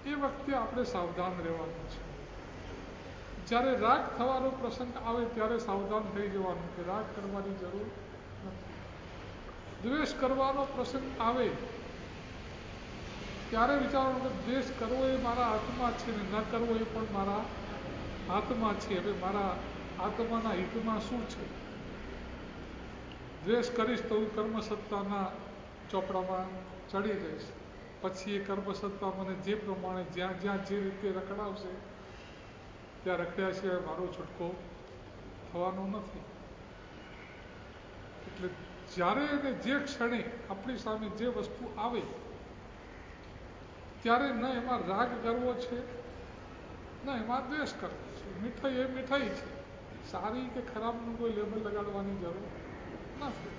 એ વખતે આપણે સાવધાન રહેવાનું છે. જ્યારે રાગ થવાનો પ્રસંગ આવે ત્યારે સાવધાન થઈ જવાનું કે રાગ કરવાની જરૂર નથી. દ્વેષ કરવાનો પ્રસંગ આવે ત્યારે વિચારવાનું કે દ્વેષ કરવો એ મારા હાથમાં છે ને ન કરવો એ પણ મારા હાથમાં છે. હવે મારા આત્માના હિતમાં શું છે? દ્વેષ કરીશ તો કર્મ સત્તાના ચોપડામાં ચડી જઈશ. પછી એ કર્મસત્તા મને જે પ્રમાણે જ્યાં જ્યાં જે રીતે રખડાવશે ત્યાં રખડ્યા સિવાય મારો છૂટકો થવાનો નથી. એટલે જ્યારે અને જે ક્ષણે આપણી સામે જે વસ્તુ આવે ત્યારે ન એમાં રાગ કરવો છે, ન એમાં દ્વેષ કરવો છે. મીઠાઈ એ મીઠાઈ છે, સારી કે ખરાબનું કોઈ લેબલ લગાડવાની જરૂર નથી.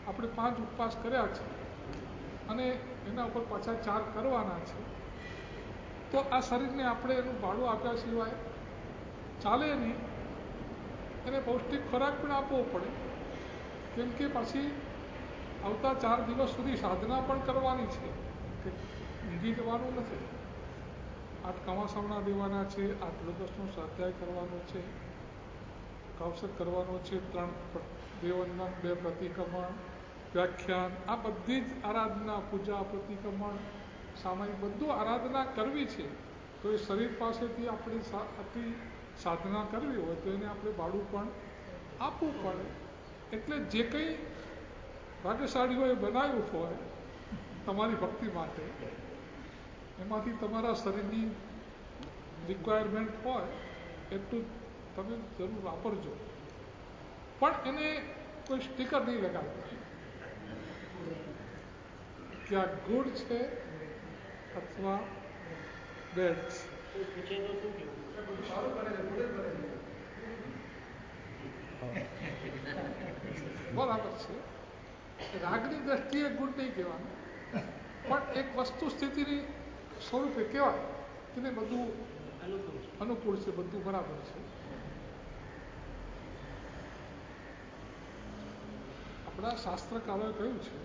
આપણે 5 ઉપવાસ કર્યા છે અને એના ઉપર પાછા 4 કરવાના છે, તો આ શરીરને આપણે એનું ભાડું આપ્યા સિવાય ચાલે નહીં. એને પૌષ્ટિક ખોરાક પણ આપવો પડે, કેમ કે પછી આવતા 4 દિવસ સુધી સાધના પણ કરવાની છે, કે ઊંઘી જવાનું નથી. 8 કવાસમણા દેવાના છે, 8 લોકોસનો સ્વાધ્યાય કરવાનો છે, કૌશક કરવાનો છે, 3 દેવવંદન, 2 પ્રતિક્રમણ, વ્યાખ્યાન, આ બધી જ આરાધના, પૂજા, પ્રતિક્રમણ, સામાયિક બધું આરાધના કરવી છે. તો એ શરીર પાસેથી આપણી સાધના કરવી હોય તો એને આપણે ભાડું પણ આપવું પડે. એટલે જે કંઈ ભાગ્યશાળીઓએ બનાવ્યું હોય તમારી ભક્તિ માટે, એમાંથી તમારા શરીરની રિક્વાયરમેન્ટ હોય એટલું તમે જરૂર વાપરજો, પણ એને કોઈ સ્ટીકર નહીં લગાડતા કે આ ગુડ છે અથવા બેડ છે. બરાબર છે, રાગની દ્રષ્ટિએ ગુડ નહીં કહેવાનું, પણ એક વસ્તુ સ્થિતિની સ્વરૂપે કહેવાય કે ને બધું અનુકૂળ છે, બધું બરાબર છે. આપણા શાસ્ત્રકારોએ કહ્યું છે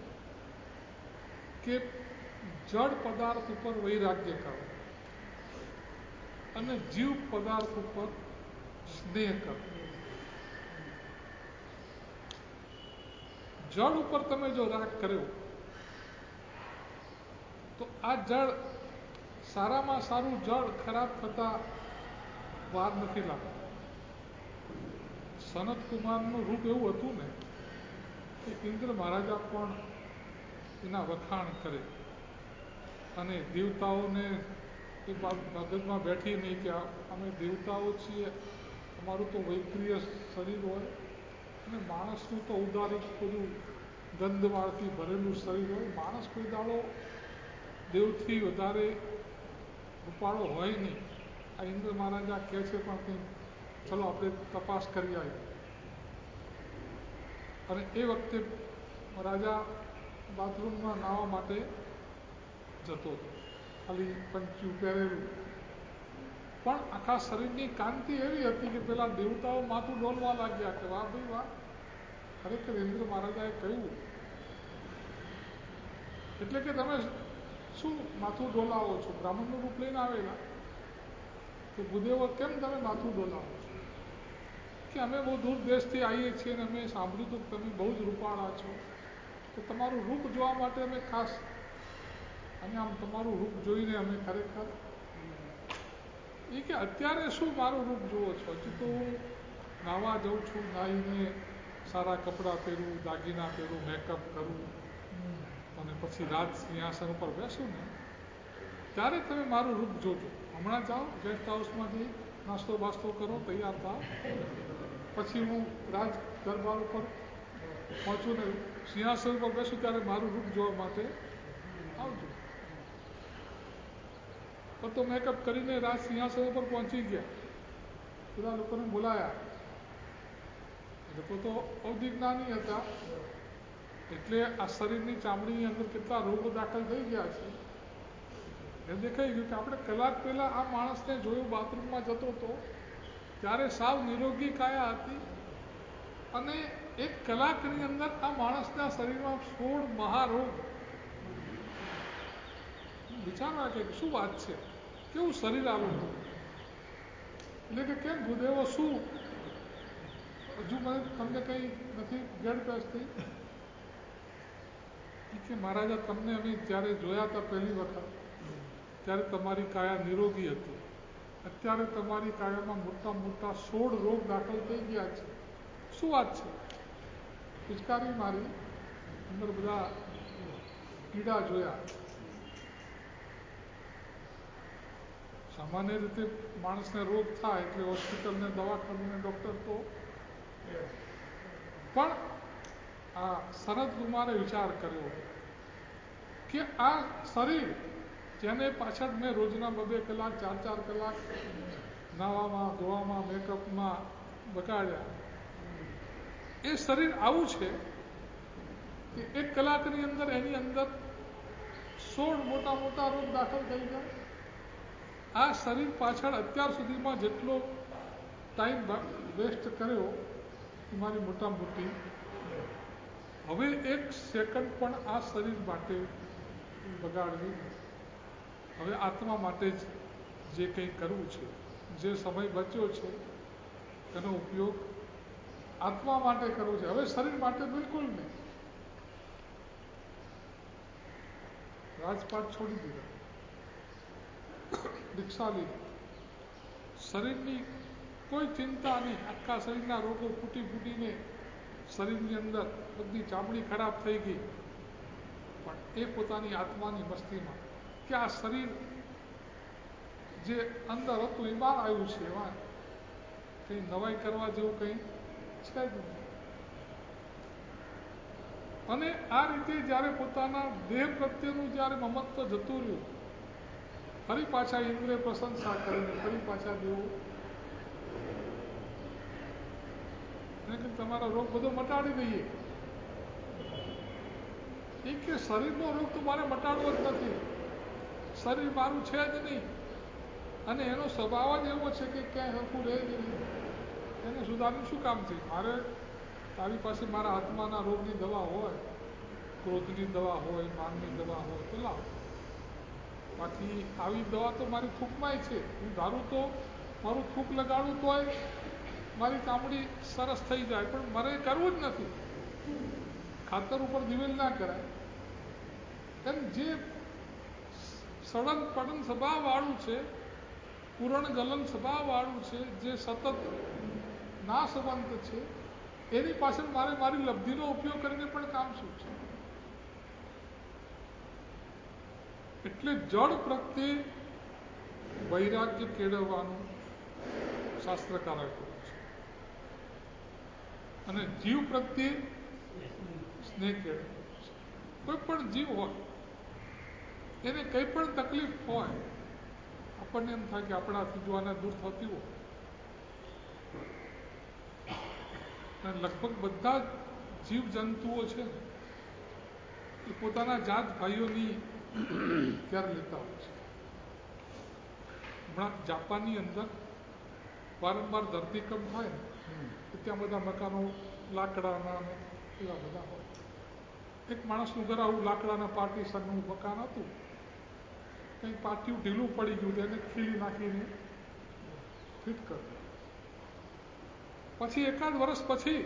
કે જડ પદાર્થ ઉપર વૈરાગ્ય કરો અને જીવ પદાર્થ ઉપર સ્નેહ કરો. જળ ઉપર તમે જો રાગ કર્યો તો આ જળ સારામાં સારું જળ ખરાબ થતા વાર નથી લાગતું. સનત કુમારનું રૂપ એવું હતું ને કે ઇન્દ્ર મહારાજા પણ એના વખાણ કરે અને દેવતાઓને એ મગજમાં બેઠી નહીં કે અમે દેવતાઓ છીએ, અમારું તો વૈપ્રિય શરીર હોય અને માણસનું તો ઉદારિક બધું ગંધવાળથી ભરેલું શરીર હોય. માણસ કોઈ દાડો દેવથી વધારે રૂપાળો હોય નહીં. આ ઇન્દ્ર મહારાજા કહે છે પણ કંઈ ચલો આપણે તપાસ કરી આવીએ. અને એ વખતે રાજા બાથરૂમમાં નાહવા માટે જતો હતો, ખાલી પંચિયું પહેરેલું, પણ આખા શરીરની કાંતિ એવી હતી કે પેલા દેવતાઓ માથું ડોલવા લાગ્યા કે વાહ ભાઈ વાહ, ખરેખર ઇન્દ્ર મહારાજાએ કહ્યું એટલે કે તમે શું માથું ડોલાવો છો? બ્રાહ્મણનું રૂપ લઈને આવેલા કે ભૂદેવો કેમ તમે માથું ડોલાવો છો? કે અમે બહુ દૂર દેશથી આવીએ છીએ અને અમે સાંભળ્યું હતું કે તમે બહુ જ રૂપાળા છો, તો તમારું રૂપ જોવા માટે અમે ખાસ, અને આમ તમારું રૂપ જોઈને અમે ખરેખર એ કે અત્યારે શું મારું રૂપ જુઓ છો? હજુ તો હું નાહવા જાઉં છું, નાહીને સારા કપડાં પહેરું, દાગીના પહેરું, મેકઅપ કરું અને પછી રાજ સિંહાસન ઉપર બેસું ને ત્યારે તમે મારું રૂપ જોજો. હમણાં જાઓ ગેસ્ટ હાઉસમાંથી નાસ્તો બાસ્તો કરો, તૈયાર થાવ, પછી હું રાજ દરબાર ઉપર પહોંચું ને સિંહાસન ઉપર બેસું ત્યારે મારું રૂપ જોવા માટે આવજો. તો મેકઅપ કરીને રાજ સિંહાસન ઉપર પહોંચી ગયા, બધા લોકોને બોલાયા. લોકો તો અવધિજ્ઞાની હતા, એટલે આ શરીરની ચામડીની અંદર કેટલા રોગો દાખલ થઈ ગયા છે એ દેખાઈ ગયું કે આપણે કલાક પહેલાં આ માણસને જોયું બાથરૂમમાં જતો હતો ત્યારે સાવ નિરોગી કાયા હતી, અને 1 કલાકની અંદર આ માણસના શરીરમાં 16 મહારોગ. વિચારવા કે શું વાત છે, કેવું શરીર આવું હતું. એટલે કે કેમ ભૂદેવો શું હજુ મને તમને કંઈ નથી ગેડ બેસતી? કે મહારાજા તમને અમે જ્યારે જોયા હતા પહેલી વખત ત્યારે તમારી કાયા નિરોગી હતી, અત્યારે તમારી કાયામાં મોટા મોટા 16 રોગ દાખલ થઈ ગયા છે. શું વાત છે? પિચકારી મારી, અંદર બધા પીડા જોયા. સામાન્ય રીતે માણસને રોગ થાય એટલે હોસ્પિટલને દવાખાને ડૉક્ટર તો, પણ આ શરદ કુમારે વિચાર કર્યો કે આ શરીર જેને પાછળ મેં રોજના 2-2 કલાક 4-4 કલાક નાવામાં ધોવામાં મેકઅપમાં બગાડ્યા, એ શરીર આવું છે કે 1 કલાકની અંદર એની અંદર 16 મોટા મોટા રોગ દાખલ થઈ જાય. આ શરીર પાછળ અત્યાર સુધીમાં જેટલો ટાઈમ વેસ્ટ કર્યો એ મારી મોટા મોટી, હવે 1 સેકન્ડ પણ આ શરીર માટે બગાડવી. હવે આત્મા માટે જ જે કંઈ કરવું છે, જે સમય બચ્યો છે એનો ઉપયોગ આત્મા માટે કરવો છે. હવે શરીર માટે બિલકુલ નહીં. રાજપાટ છોડી દીધા, દીક્ષા લીધી. શરીરની કોઈ ચિંતા નહીં. આખા શરીરના રોગો ફૂટી ફૂટીને શરીરની અંદર બધી ચામડી ખરાબ થઈ ગઈ, પણ એ પોતાની આત્માની મસ્તીમાં કે આ શરીર જે અંદર હતું એ બહાર આવ્યું છે, એમાં કંઈ નવાઈ કરવા જેવું કંઈ છે જ નહીં. અને આ રીતે જ્યારે પોતાના દેહ પ્રત્યેનું જ્યારે મમત્વ જતું રહ્યું, ફરી પાછા ઇન્દ્રે પ્રશંસા કરીને ફરી પાછા દેવું કે તમારો રોગ બધો મટાડી દઈએ. એ કે શરીરનો રોગ તો મારે મટાડવો જ નથી, શરીર મારું છે જ નહીં, અને એનો સ્વભાવ જ એવો છે કે ક્યાંય હરખું રહે જ નહીં. એને સુધારવું શું કામ છે? મારે તારી પાસે મારા આત્માના રોગની દવા હોય, ક્રોધની દવા હોય, માનની દવા હોય તો લાવ. બાકી આવી દવા તો મારી થૂંકમાંય છે. હું ધારું તો મારું થૂંક લગાડું તોય મારી ચામડી સરસ થઈ જાય, પણ મારે કરવું જ નથી. ખાતર ઉપર દિવેલ ના કરાય. એમ જે સડન પડન સ્વભાવવાળું છે, પૂરણ ગલન સ્વભાવવાળું છે, જે સતત નાશવંત છે, એની પાછળ મારે મારી લબ્ધિનો ઉપયોગ કરીને પણ કામ શું છે? એટલે જળ પ્રત્યે વૈરાગ્ય કેળવવાનું શાસ્ત્રકારોએ કહ્યું છે, અને જીવ પ્રત્યે સ્નેહ કેળવવાનું છે. કોઈ પણ જીવ હોય એને કંઈ પણ તકલીફ હોય, આપણને એમ થાય કે આપણાથી જો આને દૂર થતી હોય, અને લગભગ બધા જીવજંતુઓ છે ને એ પોતાના જાત ભાઈઓની કેર લેતા હોય છે. હમણાં જાપાનની અંદર વારંવાર ધરતીકંપ થાય ને તો ત્યાં બધા મકાનો લાકડાના અને એવા બધા હોય. એક માણસનું ઘર આવું લાકડાના પાર્ટીશનનું મકાન હતું, કંઈક પાટિયું ઢીલું પડી ગયું, એને ખીલી નાખીને ફિટ કર્યું. પછી 1 વર્ષ પછી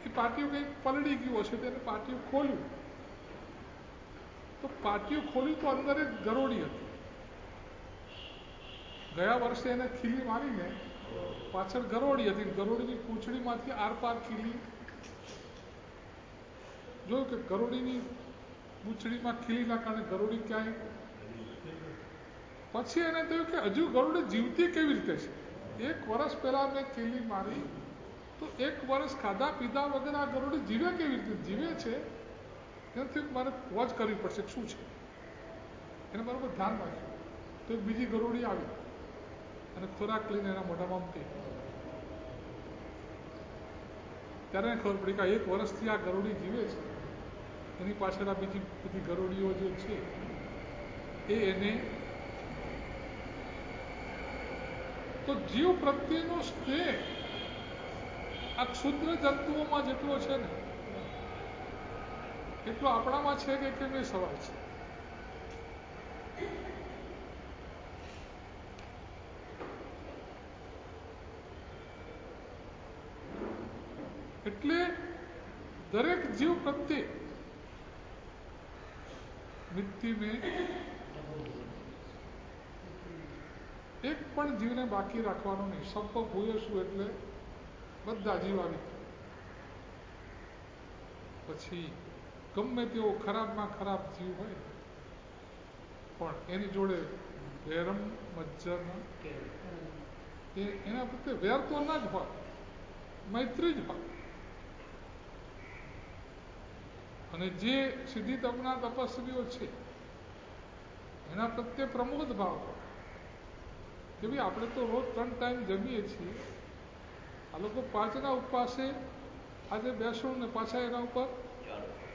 એ પાટિયું કંઈક પલળી ગયું હશે, તેને પાટિયું ખોલ્યું તો અંદર એક ગરોળી હતી. ગયા વર્ષે એને ખીલી મારીને પાછળ ગરોળી હતી. ગરોળીની પૂંછડીમાંથી આરપાર ખીલી જોયું કે ગરોળીની પૂંછડીમાં ખીલીના કારણે ગરોળી ક્યાંય. પછી એને થયું કે હજુ ગરોળી જીવતી કેવી રીતે છે? 1 વર્ષ પહેલા મેં ખીલી મારી તો 1 વર્ષ ખાધા પીધા વગર આ ગરોળી જીવે કેવી રીતે? જીવે છે. એનાથી મારે વોચ કરવી પડશે શું છે. એને બરાબર ધ્યાન રાખ્યું તો એક બીજી ગરોળી આવી અને ખોરાક લઈને એના મોઢામાં મૂકી. ત્યારે ખબર પડી કે 1 વર્ષથી આ ગરોળી જીવે છે, એની પાછળ આ બીજી બધી ગરોળીઓ જે છે એ એને. તો જીવ પ્રત્યેનો સ્નેહ આ ક્ષુદ્ર જંતુઓમાં જેટલો છે ને એટલો આપણામાં છે કે કેમ એ સવાલ છે. એટલે દરેક જીવ પ્રત્યે મિત્તિ મેં એક પણ જીવને બાકી રાખવાનો નહીં. સબ ભૂયશું એટલે બધા જીવ આવી. પછી ગમે તેવો ખરાબમાં ખરાબ જીવ હોય પણ એની જોડે વેરમ મજ્જર એના પ્રત્યે વેર તો ના જ હોય, મૈત્રી જ હોય. અને જે સિદ્ધિ તપના તપસ્વીઓ છે એના પ્રત્યે પ્રમોદ ભાવ હોય કે ભાઈ આપણે તો રોજ 3 ટાઈમ જમીએ છીએ, આ લોકો 5ના ઉપવાસે આજે બેસું ને પાછા એના ઉપર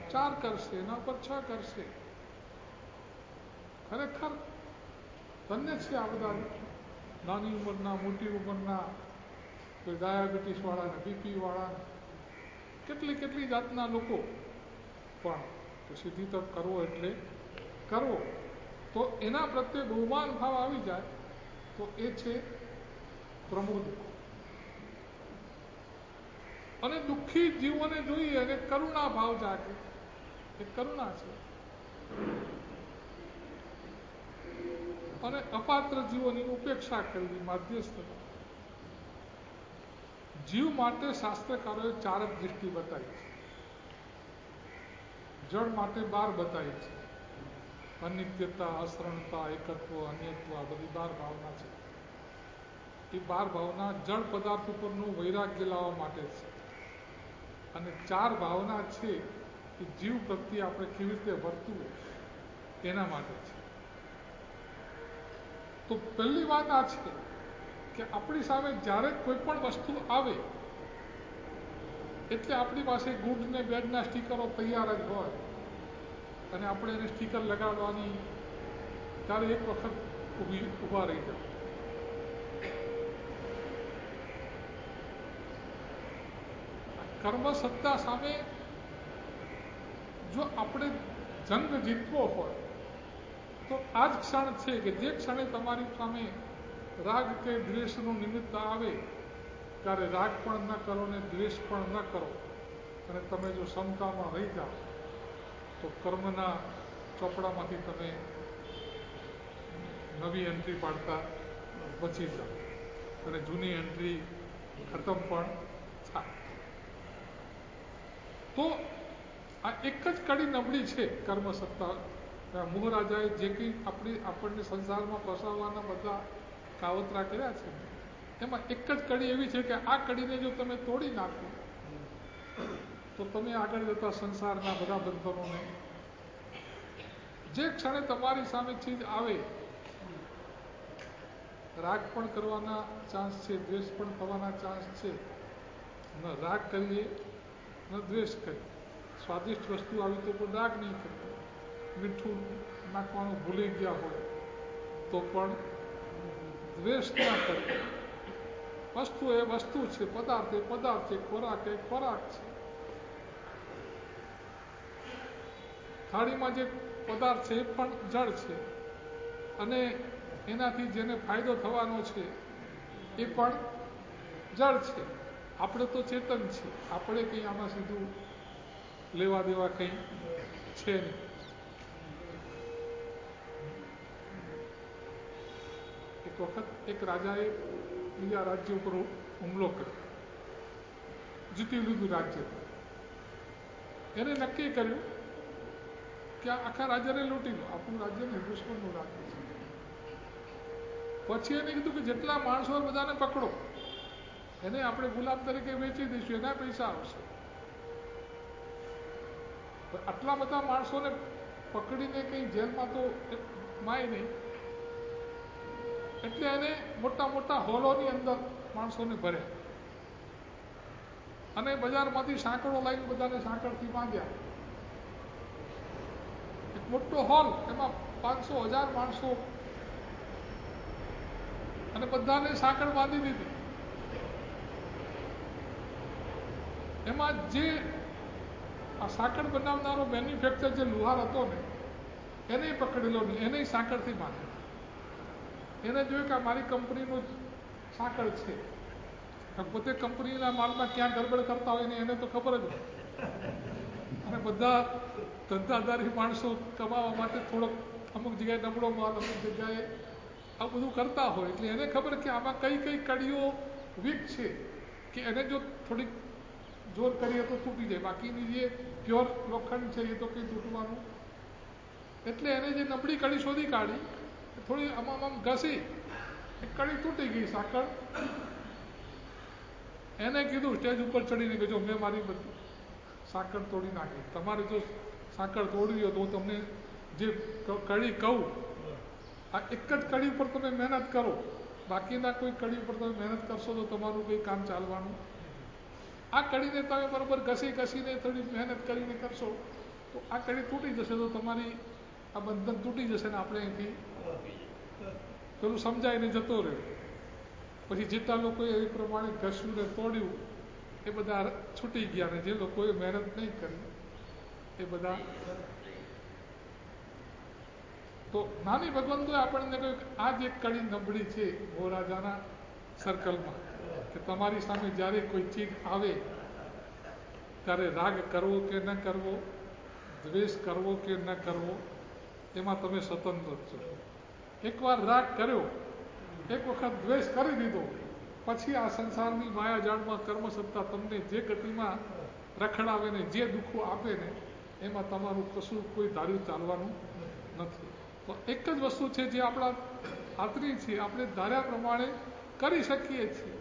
4 કરશે, એના ઉપર 6 કરશે. ખરેખર ધન્ય છે આ બધા નાની ઉંમરના, મોટી ઉંમરના, કોઈ ડાયાબિટીસ વાળા, બીપી વાળા, કેટલી જાતના લોકો. પણ સિદ્ધિ તપ કરવો એટલે કરવો, તો એના પ્રત્યે બહુમાન ભાવ આવી જાય તો એ છે પ્રમોદ. અને દુઃખી જીવોને જોઈએ અને કરુણા ભાવ જાગે, એ કરુણા છે. અને અપાત્ર જીવોની ઉપેક્ષા કરવી, માધ્યસ્થતા. જીવ માટે શાસ્ત્રકારોએ 4 જ દૃષ્ટિ બતાવી છે. જળ માટે 12 બતાવી છે. અનિત્યતા, અસરણતા, એકત્વ, અન્યત્વ, આ બધી 12 ભાવના છે. એ 12 ભાવના જળ પદાર્થ ઉપરનું વૈરાગ્ય લાવવા માટે છે. અને 4 ભાવના છે એ જીવ પ્રત્યે આપણે કેવી રીતે વર્તવું એના માટે છે. તો પહેલી વાત આ છે કે આપણી સામે જ્યારે કોઈ પણ વસ્તુ આવે એટલે આપણી પાસે ગુડ ને બેડના સ્ટીકરો તૈયાર જ હોય અને આપણે એને સ્ટીકર લગાડવાની ત્યારે એક વખત ઊભા રહી જાય. કર્મ સત્તા સામે જો આપણે જંગ જીતવો હોય તો આ જ ક્ષણ છે કે જે ક્ષણે તમારી સામે રાગ કે દ્વેષનું નિમિત્ત આવે ત્યારે રાગ પણ ન કરો ને દ્વેષ પણ ન કરો અને તમે જો સમતામાં રહી જાઓ તો કર્મના ચોપડામાંથી તમે નવી એન્ટ્રી પાડતા બચી જાઓ અને જૂની એન્ટ્રી ખતમ પણ થાય. તો આ એક જ કડી નબળી છે કર્મ સત્તા. મોહરાજાએ જે કંઈ આપણને સંસારમાં ફસાવવાના બધા કાવતરા કર્યા છે એમાં એક જ કડી એવી છે કે આ કડીને જો તમે તોડી નાખો તો તમે આગળ જતા સંસારના બધા બંધનોને, જે ક્ષણે તમારી સામે ચીજ આવે રાગ પણ કરવાના ચાન્સ છે, દ્વેષ પણ થવાના ચાન્સ છે. ન રાગ કરીએ ન દ્વેષ કરીએ. સ્વાદિષ્ટ વસ્તુ આવી તો પણ રાગ નહીં કરતો, મીઠું નાખવાનું ભૂલી ગયા હોય તો પણ દ્વેષ ના કરતો. વસ્તુ એ વસ્તુ છે, પદાર્થ એ પદાર્થ છે, ખોરાક એ ખોરાક છે. થાળીમાં જે પદાર્થ છે એ પણ જળ છે અને એનાથી જેને ફાયદો થવાનો છે એ પણ જળ છે. આપણે તો ચેતન છીએ, આપણે કંઈ આમાં સીધું લેવા દેવા કંઈ છે નહીં. એક વખત એક રાજાએ બીજા રાજ્ય ઉપર હુમલો કર્યો, જીતી લીધું રાજ્ય. એને નક્કી કર્યું કે આખા રાજ્યને લૂંટી લો, આપણું રાજ્ય નહીં, દુશ્મનનું રાજ્ય છે. પછી એને કીધું કે જેટલા માણસો બધાને પકડો, એને આપણે ગુલામ તરીકે વેચી દઈશું, એના પૈસા આવશે. આટલા બધા માણસોને પકડીને કંઈ જેલમાં તો માય નહીં, એટલે એને મોટા મોટા હોલોની અંદર માણસોને ભર્યા અને બજારમાંથી સાંકળો લાવીને બધાને સાંકળથી બાંધ્યા. એક મોટો હોલ, એમાં 500,000 માણસો અને બધાને સાંકળ બાંધી દીધી. એમાં જે આ સાંકળ બનાવનારો મેન્યુફેક્ચર જે લુહાર હતો ને એને પકડેલો નહીં, એને સાંકળથી બાંધેલો. એને જોયું કે મારી કંપનીનું સાંકળ છે. પોતે કંપનીના માલમાં ક્યાં ગડબડ કરતા હોય ને એને તો ખબર જ હોય. અને બધા ધંધાદારી માણસો કમાવા માટે થોડોક અમુક જગ્યાએ નબળો માલ, અમુક જગ્યાએ આ બધું કરતા હોય એટલે એને ખબર કે આમાં કઈ કઈ કડીઓ વીક છે કે એને જો થોડીક જોર કરીએ તો તૂટી જાય, બાકીની જે પ્યોર લોખંડ છે એ તો કંઈ તૂટવાનું. એટલે એને જે નબળી કડી શોધી કાઢી, થોડી આમ ઘસી, એક કડી તૂટી ગઈ સાંકળ. એને કીધું સ્ટેજ ઉપર ચડીને કે જો મેં મારી બધી સાંકળ તોડી નાખી, તમારે જો સાંકળ તોડવી હોય તો હું તમને જે કડી કહું આ એક જ કડી ઉપર તમે મહેનત કરો, બાકીના કોઈ કડી ઉપર તમે મહેનત કરશો તો તમારું કંઈ કામ ચાલવાનું. આ કડીને તમે બરાબર ઘસીને થોડી મહેનત કરીને કરશો તો આ કડી તૂટી જશે, તો તમારી આ બંધન તૂટી જશે ને આપણે અહીંથી પેલું સમજાઈને જતો રહ્યો. પછી જેટલા લોકોએ એ પ્રમાણે ઘસ્યું ને તોડ્યું એ બધા છૂટી ગયા, ને જે લોકોએ મહેનત નહીં કરી એ બધા. તો નાની ભગવંતોએ આપણને કહ્યું કે આ જ એક કડી નબળી છે રાજાના સર્કલમાં, કે તમારી સામે જ્યારે કોઈ ચીજ આવે ત્યારે રાગ કરવો કે ન કરવો, દ્વેષ કરવો કે ન કરવો, એમાં તમે સ્વતંત્ર છો. એકવાર રાગ કર્યો, એક વખત દ્વેષ કરી દીધો, પછી આ સંસારની માયાજાળમાં કર્મસત્તા તમને જે ગતિમાં રખડાવે ને જે દુઃખો આપે ને એમાં તમારું કશું કોઈ ધાર્યું ચાલવાનું નથી. તો એક જ વસ્તુ છે જે આપણા હાથની છે, આપણે ધાર્યા પ્રમાણે કરી શકીએ છીએ.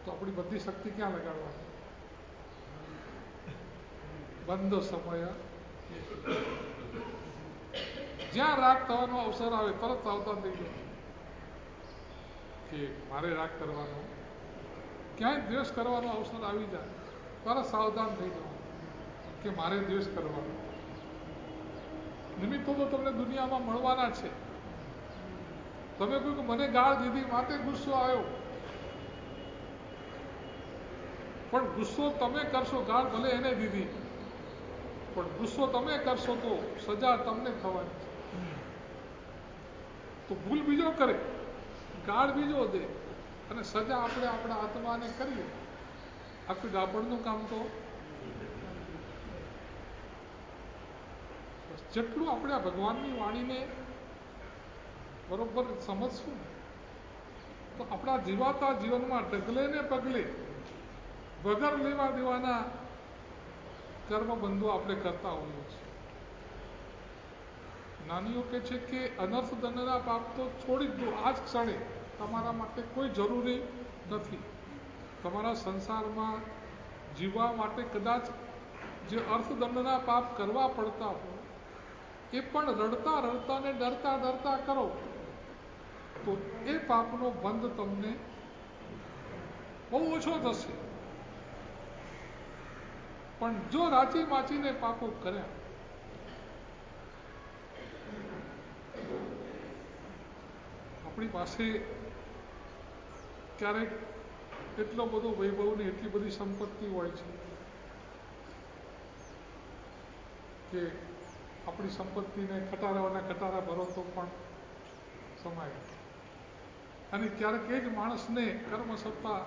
તો આપણી બધી શક્તિ ક્યાં લગાડવાની? બંધ સમય જ્યાં રાગ થવાનો અવસર આવે તરત સાવધાન થઈ ગયો કે મારે રાગ કરવાનો, ક્યાંય દ્વેષ કરવાનો અવસર આવી જાય તરત સાવધાન થઈ જવાનું કે મારે દ્વેષ કરવાનો. નિમિત્તો તો તમને દુનિયામાં મળવાના છે. તમે કહ્યું કે મને ગાળ દીધી માટે ગુસ્સો આવ્યો, પણ ગુસ્સો તમે કરશો, ગાળ ભલે એને દીધી, પણ ગુસ્સો તમે કરશો તો સજા તમને થવાની છે. તો ભૂલ બીજો કરે, ગાળ બીજો દે અને સજા આપણે આપણા આત્માને કરીએ, આખું ગાબડનું કામ તો. જેટલું આપણે આ ભગવાનની વાણીને બરોબર સમજશું તો આપણા જીવાતા જીવનમાં ડગલે ને પગલે વગર લેવા દેવાના કર્મબંધો આપણે કરતા હોઈએ છીએ. નાનીઓ કહે છે કે અનર્થ દંડના પાપ તો છોડી જ દો, આ જ ક્ષણે તમારા માટે કોઈ જરૂરી નથી. તમારા સંસારમાં જીવવા માટે કદાચ જે અર્થદંડના પાપ કરવા પડતા હોય એ પણ રડતા રડતા ને ડરતા ડરતા કરો તો એ પાપનો બંધ તમને બહુ ઓછો થશે. પણ જો રાચી માચીને પાપો કર્યા આપણી પાસે ક્યારેક એટલો બધો વૈભવ ને એટલી બધી સંપત્તિ હોય છે કે આપણી સંપત્તિને ખટારાઓના ખટારા ભરો તો પણ સમાય. અને ક્યારેક એ જ માણસને કર્મ સત્તા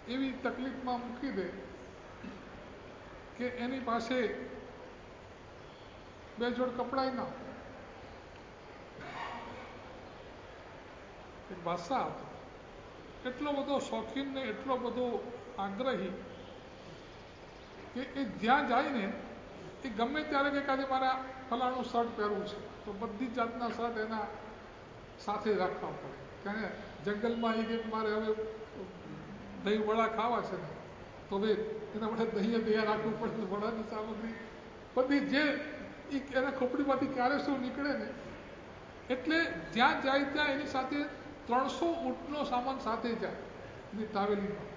એવી તકલીફમાં મૂકી દે કે એની પાસે બે જોડ કપડાય ના. એક બાદશાહ હતો, એટલો બધો શોખીન ને એટલો બધો આગ્રહી કે એ જ્યાં જાય ને એ ગમે ત્યારે કે કાજે મારે ફલાણું શર્ટ પહેરવું છે તો બધી જાતના શર્ટ એના સાથે રાખવા પડે. કારણ જંગલમાં એ કે મારે હવે દહીં વડા ખાવા છે ને તો હવે એના માટે દહીં રાખવું પડે, વડાની સામગ્રી બધી જે એના ખોપડીમાંથી ક્યારે શું નીકળે ને એટલે જ્યાં જાય ત્યાં એની સાથે 300 ઊંટનો સામાન સાથે જાય એની ટ્રાવેલિંગમાં.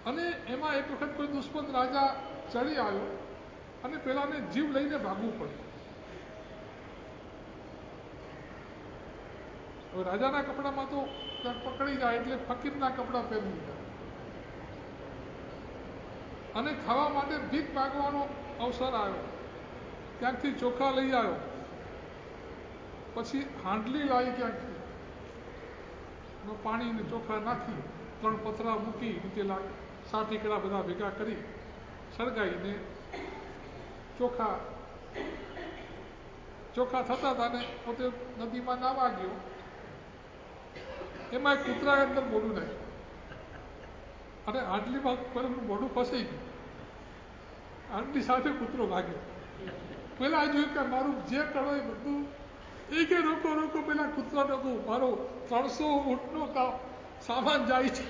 અને એમાં એક વખત કોઈ દુશ્મન રાજા ચડી આવ્યો અને પેલાને જીવ લઈને ભાગવું પડ્યું. હવે રાજાના કપડામાં તો પકડી જાય એટલે ફકીરના કપડા પહેરી લીધા અને ખાવા માટે ભીખ માગવાનો અવસર આવ્યો. ક્યાંકથી ચોખા લઈ આવ્યો, પછી હાંડલી લાવી ક્યાંકથી, પાણી ને ચોખા નાખી 3 પથરા મૂકી નીચે સાટીકડા બધા ભેગા કરી સળગાઈને ચોખા થતા હતા ને પોતે નદીમાં નાવા ગયો. એમાં એક કૂતરાએ અંદર બોલું નાખ્યું. અને આટલીમાં પેલું મોઢું ફસાઈ ગયું. આટલી સાથે કૂતરો ભાગ્યો. પેલા જોયું કે મારું જે કરો એ બધું એ કે રોકો રોકો, પેલા કૂતરા રોકો, મારો 300 ઊંટનો સામાન જાય છે.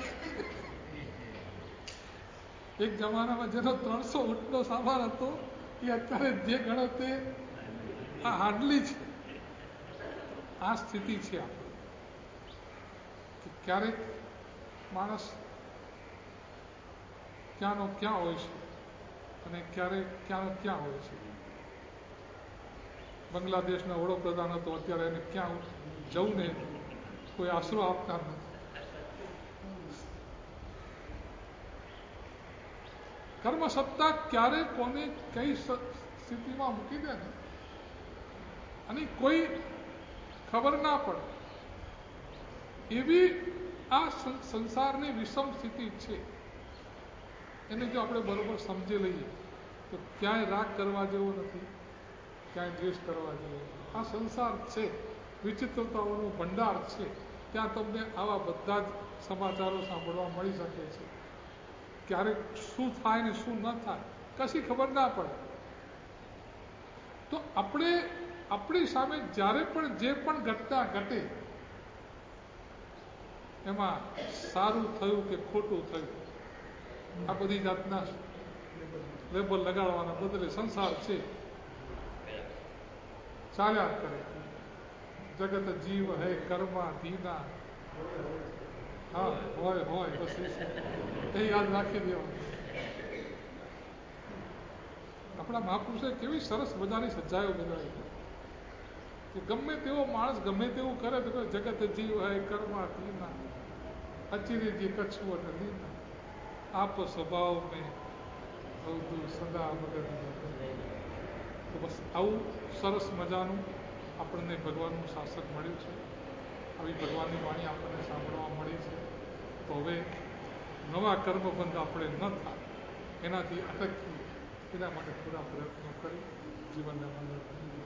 એક જમાનામાં જેનો 300 ઊંટનો સામાન હતો એ અત્યારે જે ગણો તે આ હાડલી છે. આ સ્થિતિ છે આપણે કે ક્યારેક માણસ ક્યાંનો ક્યાં હોય છે અને ક્યારેક ક્યાંનો ક્યાં હોય છે. બાંગ્લાદેશના વડોપ્રધાન હતો, અત્યારે એને ક્યાં જવું ને કોઈ આશરો આપનાર નથી. કર્મ સત્તા ક્યારે કોને કઈ સ્થિતિમાં મૂકી દે ને અને કોઈ ખબર ના પડે એવી આ સંસારની વિષમ સ્થિતિ છે. એને જો આપણે બરોબર સમજી લઈએ તો ક્યાંય રાગ કરવા જેવો નથી, ક્યાંય દ્વેષ કરવા જેવો. આ સંસાર છે, વિચિત્રતાઓનો ભંડાર છે. ત્યાં તમને આવા બધા જ સમાચારો સાંભળવા મળી શકે છે. ક્યારેક શું થાય ને શું ન થાય કશી ખબર ના પડે. તો આપણે આપણી સામે જ્યારે પણ જે પણ ઘટના ઘટે એમાં સારું થયું કે ખોટું થયું આ બધી જાતના લેબલ લગાડવાના બદલે સંસાર છે ચાલ્યા કરે. જગત જીવ હે કર્મા ધીના. હા હોય હોય બસ એ યાદ રાખી દેવાનું. આપણા મહાપુરુષે કેવી સરસ મજાની સજાઓ બનાવી કે ગમે તેવો માણસ ગમે તેવું કરે તો જગત જીવ હે કર્મા ધીના, અચિરેજી કચ્છું અને લીના, આપ સ્વભાવ મેં અવધુ સદા મગન. તો બસ આવું સરસ મજાનું આપણને ભગવાનનું શાસન મળ્યું છે. આવી ભગવાનની વાણી આપણને સાંભળવા મળી છે. તો હવે નવા કર્મબંધ આપણે ન થાય એનાથી અટકીએ એના માટે પૂરા પ્રયત્નો કરી જીવનને મંગળ કરીએ.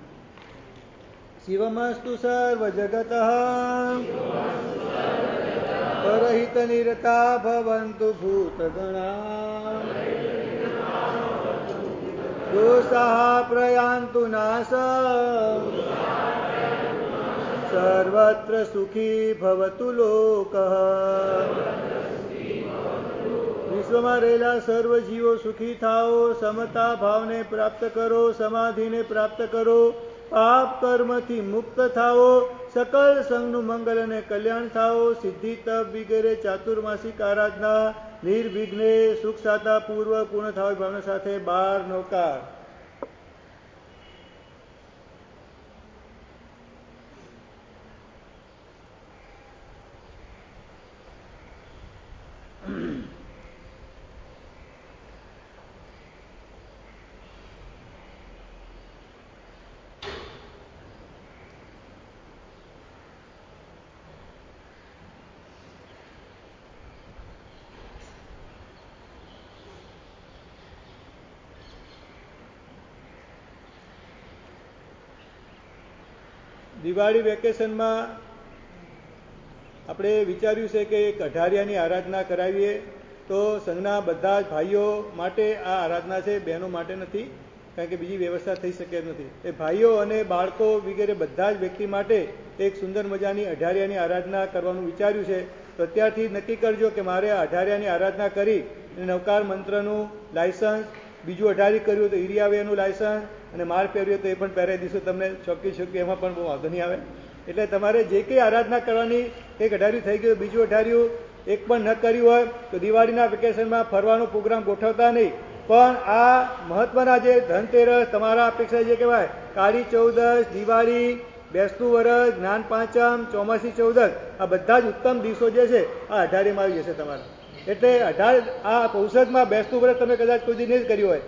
શિવમસ્તુ સર્વ જગત પરહિત નિરતા ભવન્તુ ભૂતગણા દોષાઃ પ્રયાન્તુ નાશ સર્વત્ર સુખી ભવતુ લોકઃ. વિશ્વમાં રહેલા સર્વ જીવો સુખી થાઓ, સમતા ભાવને પ્રાપ્ત કરો, સમાધિને પ્રાપ્ત કરો, પાપ કર્મથી મુક્ત થાઓ, સકલ સંઘનું મંગલ અને કલ્યાણ થાઓ, સિદ્ધિ તપ વગેરે ચાતુર્માસિક આરાધના નિર્વિઘ્ને સુખ સાતા પૂર્વ પૂર્ણ થાવ ભાવના સાથે 12 નવકાર. દિવાળી વેકેશનમાં આપણે વિચાર્યું છે કે એક અઢારિયાની આરાધના કરાવીએ તો સંઘના બધા જ ભાઈઓ માટે આ આરાધના છે, બહેનો માટે નથી, કારણ કે બીજી વ્યવસ્થા થઈ શકે નથી. એ ભાઈઓ અને બાળકો વગેરે બધા જ વ્યક્તિ માટે એક સુંદર મજાની અઢારિયાની આરાધના કરવાનું વિચાર્યું છે. તો અત્યારથી નક્કી કરજો કે મારે આ અઢારિયાની આરાધના કરી નવકાર મંત્રનું લાયસન્સ, બીજું અઢારી કર્યું તો ઈરિયાવેનું લાયસન્સ, અને માર પહેર્યું તો એ પણ પહેરાવી દઈશું તમને, ચોકી એમાં પણ બહુ વાંધો નહીં આવે. એટલે તમારે જે કંઈ આરાધના કરવાની, એક અઢાર્યું થઈ ગયું, બીજું અઢાર્યું એક પણ ન કર્યું હોય તો દિવાળીના વેકેશનમાં ફરવાનો પ્રોગ્રામ ગોઠવતા નહીં. પણ આ મહત્વના જે ધનતેરસ, તમારા અપેક્ષા જે કહેવાય કાળી ચૌદશ, દિવાળી, બેસતું વરસ, જ્ઞાન પાંચમ, ચોમાસી ચૌદશ, આ બધા જ ઉત્તમ દિવસો જે છે આ અઢારીમાં આવી જશે તમારા. એટલે આ પૌષદમાં બેસતું વરસ તમે કદાચ કોઈ દી નહીં જ કર્યું હોય,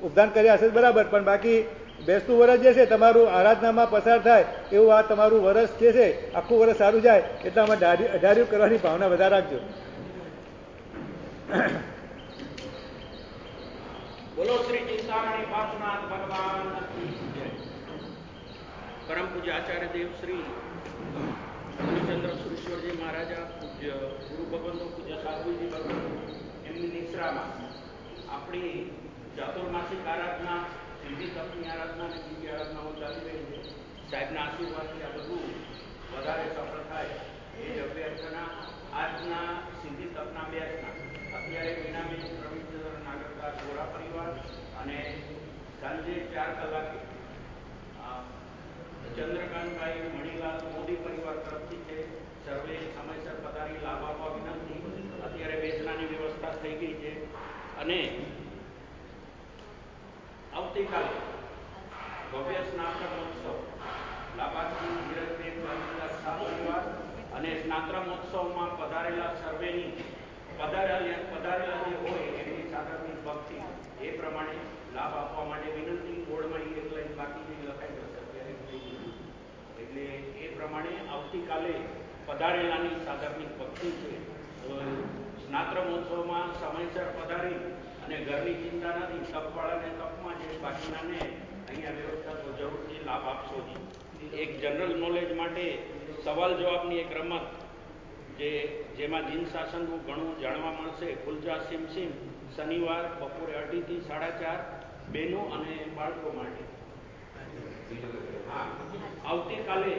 ઉપદાન કર્યા હશે બરાબર, પણ બાકી બેસતું વરસ જે છે તમારું આરાધનામાં પસાર થાય એવું આ તમારું વરસ જે છે આખું વરસ સારું જાય એટલામાં અઢાર્યું કરવાની ભાવના વધારે રાખજો. બોલો શ્રી ચિંતામણી પાર્શ્વનાથ ભગવાન પરમ પૂજ્ય આચાર્ય દેવ શ્રી ચંદ્ર સુરેશ્વરજી મહારાજા, પૂજ્ય ગુરુ ભગવંતો, પૂજ્ય સાધુજી ભગવાન એમની નિશ્રામાં આપણી ચાતુર્માસિક આરાધના, સિદ્ધિ તપની આરાધના અને બીજી આરાધનાઓ ચાલી રહી છે. સાહેબના આશીર્વાદથી આ બધું વધારે સફળ થાય એ જ અભ્યર્થના. આજના સિદ્ધિ તપના બેચના અત્યારે મીનાબેન પ્રવીણચંદ્ર નાગરદાસ ગોરા પરિવાર અને સાંજે 4 કલાકે ચંદ્રકાંતભાઈ મણીલાલ મોદી પરિવાર તરફથી છે. સર્વે સમયસર પધારી લાભ આપવા વિનંતી. અત્યારે બેચનાની વ્યવસ્થા થઈ ગઈ છે અને આવતીકાલે ભવ્ય સ્નાતક મહોત્સવ લાભાર્થી ધીરજબેન ગાંધીદાસ શાહ પરિવાર અને સ્નાતક મહોત્સવમાં પધારેલા સર્વેની પધારેલા જે હોય એમની સાધકની ભક્તિ એ પ્રમાણે લાભ આપવા માટે વિનંતી. બોર્ડમાં એક લાઈન બાકી જે લખાઈ જશે અત્યારે એટલે એ પ્રમાણે આવતીકાલે પધારેલાની સાધકની ભક્તિ છે. સ્નાતક મહોત્સવમાં સમયસર પધારી અને ઘરની ચિંતા નથી. તપવાળાને તપમાં છે, બાકીનાને અહીંયા વ્યવસ્થા તો જરૂરથી લાભ આપશો જ. એક જનરલ નોલેજ માટે સવાલ જવાબની એક રમત જેમાં જીન શાસનનું ઘણું જાણવા મળશે. ગુલજા સિમસિમ શનિવાર બપોરે 2:30 થી 4:30 બહેનો અને બાળકો માટે. હા, આવતીકાલે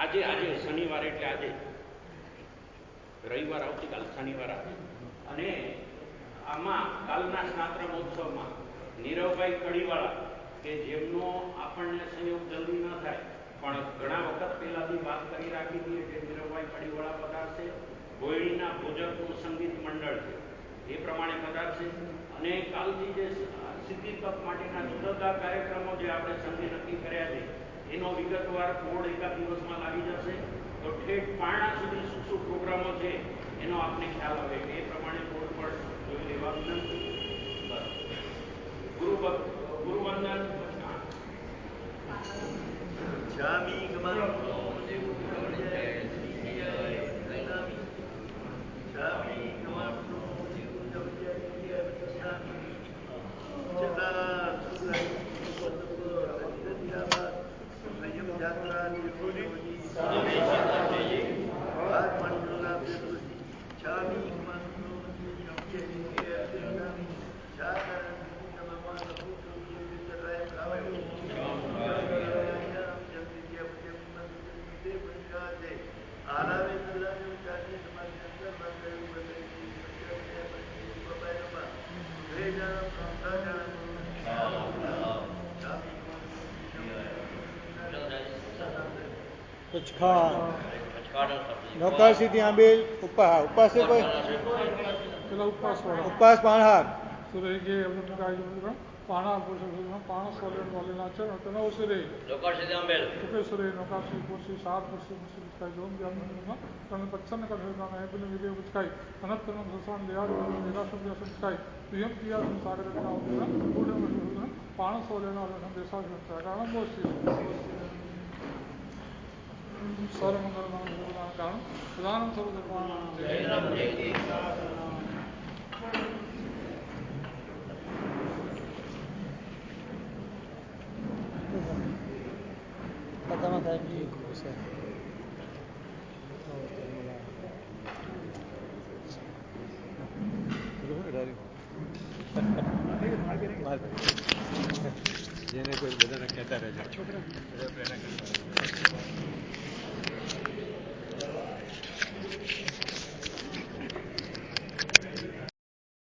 આજે શનિવાર એટલે આજે, રવિવાર આવતીકાલ, શનિવાર આજે. અને આમાં કાલના સ્નાતક મહોત્સવમાં નીરવભાઈ કડીવાળા કે જેમનો આપણને સંયોગ જલ્દી ન થાય પણ ઘણા વખત પહેલાથી વાત કરી રાખી હતી કે નીરવભાઈ કડીવાળા પધારશે. ગોયણીના ભોજકનું સંગીત મંડળ છે એ પ્રમાણે પધારશે. અને કાલથી જે સિદ્ધિ તપ માટેના જુદા જુદા કાર્યક્રમો જે આપણે સંઘે નક્કી કર્યા છે એનો વિગતવાર બોર્ડ એકાદ દિવસમાં લાગી જશે. તો ઠેઠ પારણા સુધી શું શું પ્રોગ્રામો છે એનો આપને ખ્યાલ આવે એ પ્રમાણે બોર્ડ પર જોઈ લેવા વિનંતી. ગુરુવંદન નૌકા સિદ્ધિ આંબેલ ઉપવાસ છે કોઈ ઉપવાસ પાણહાર સુરેગે પાણા પાણા સોલે વાલેના છે ઉસરે લોકર સિદ્ધિ આંબેલ સુરે નૌકાશ્રી પુરસી સાત પુરસી મુસ્લિમ જોમ જામ તને પચ્છન કર ના હે બિન વિદે ઉચકાઈ અનંત તન સંસાન દેયાર નિરાશમ જે સંસ્કાઈ પ્રિયમ કિયા સાગર ના ઉદરા પૂર્ણ પાણા સોલે ના સંદેશા છે કારણ મોસી સર્વમંગલ મંગલ કારણ પ્રધાન સર્વ ધર્માણ પતામાં સાહેબજી છે. જેને કોઈ બધાને કહેતા રહેજો છોકરા.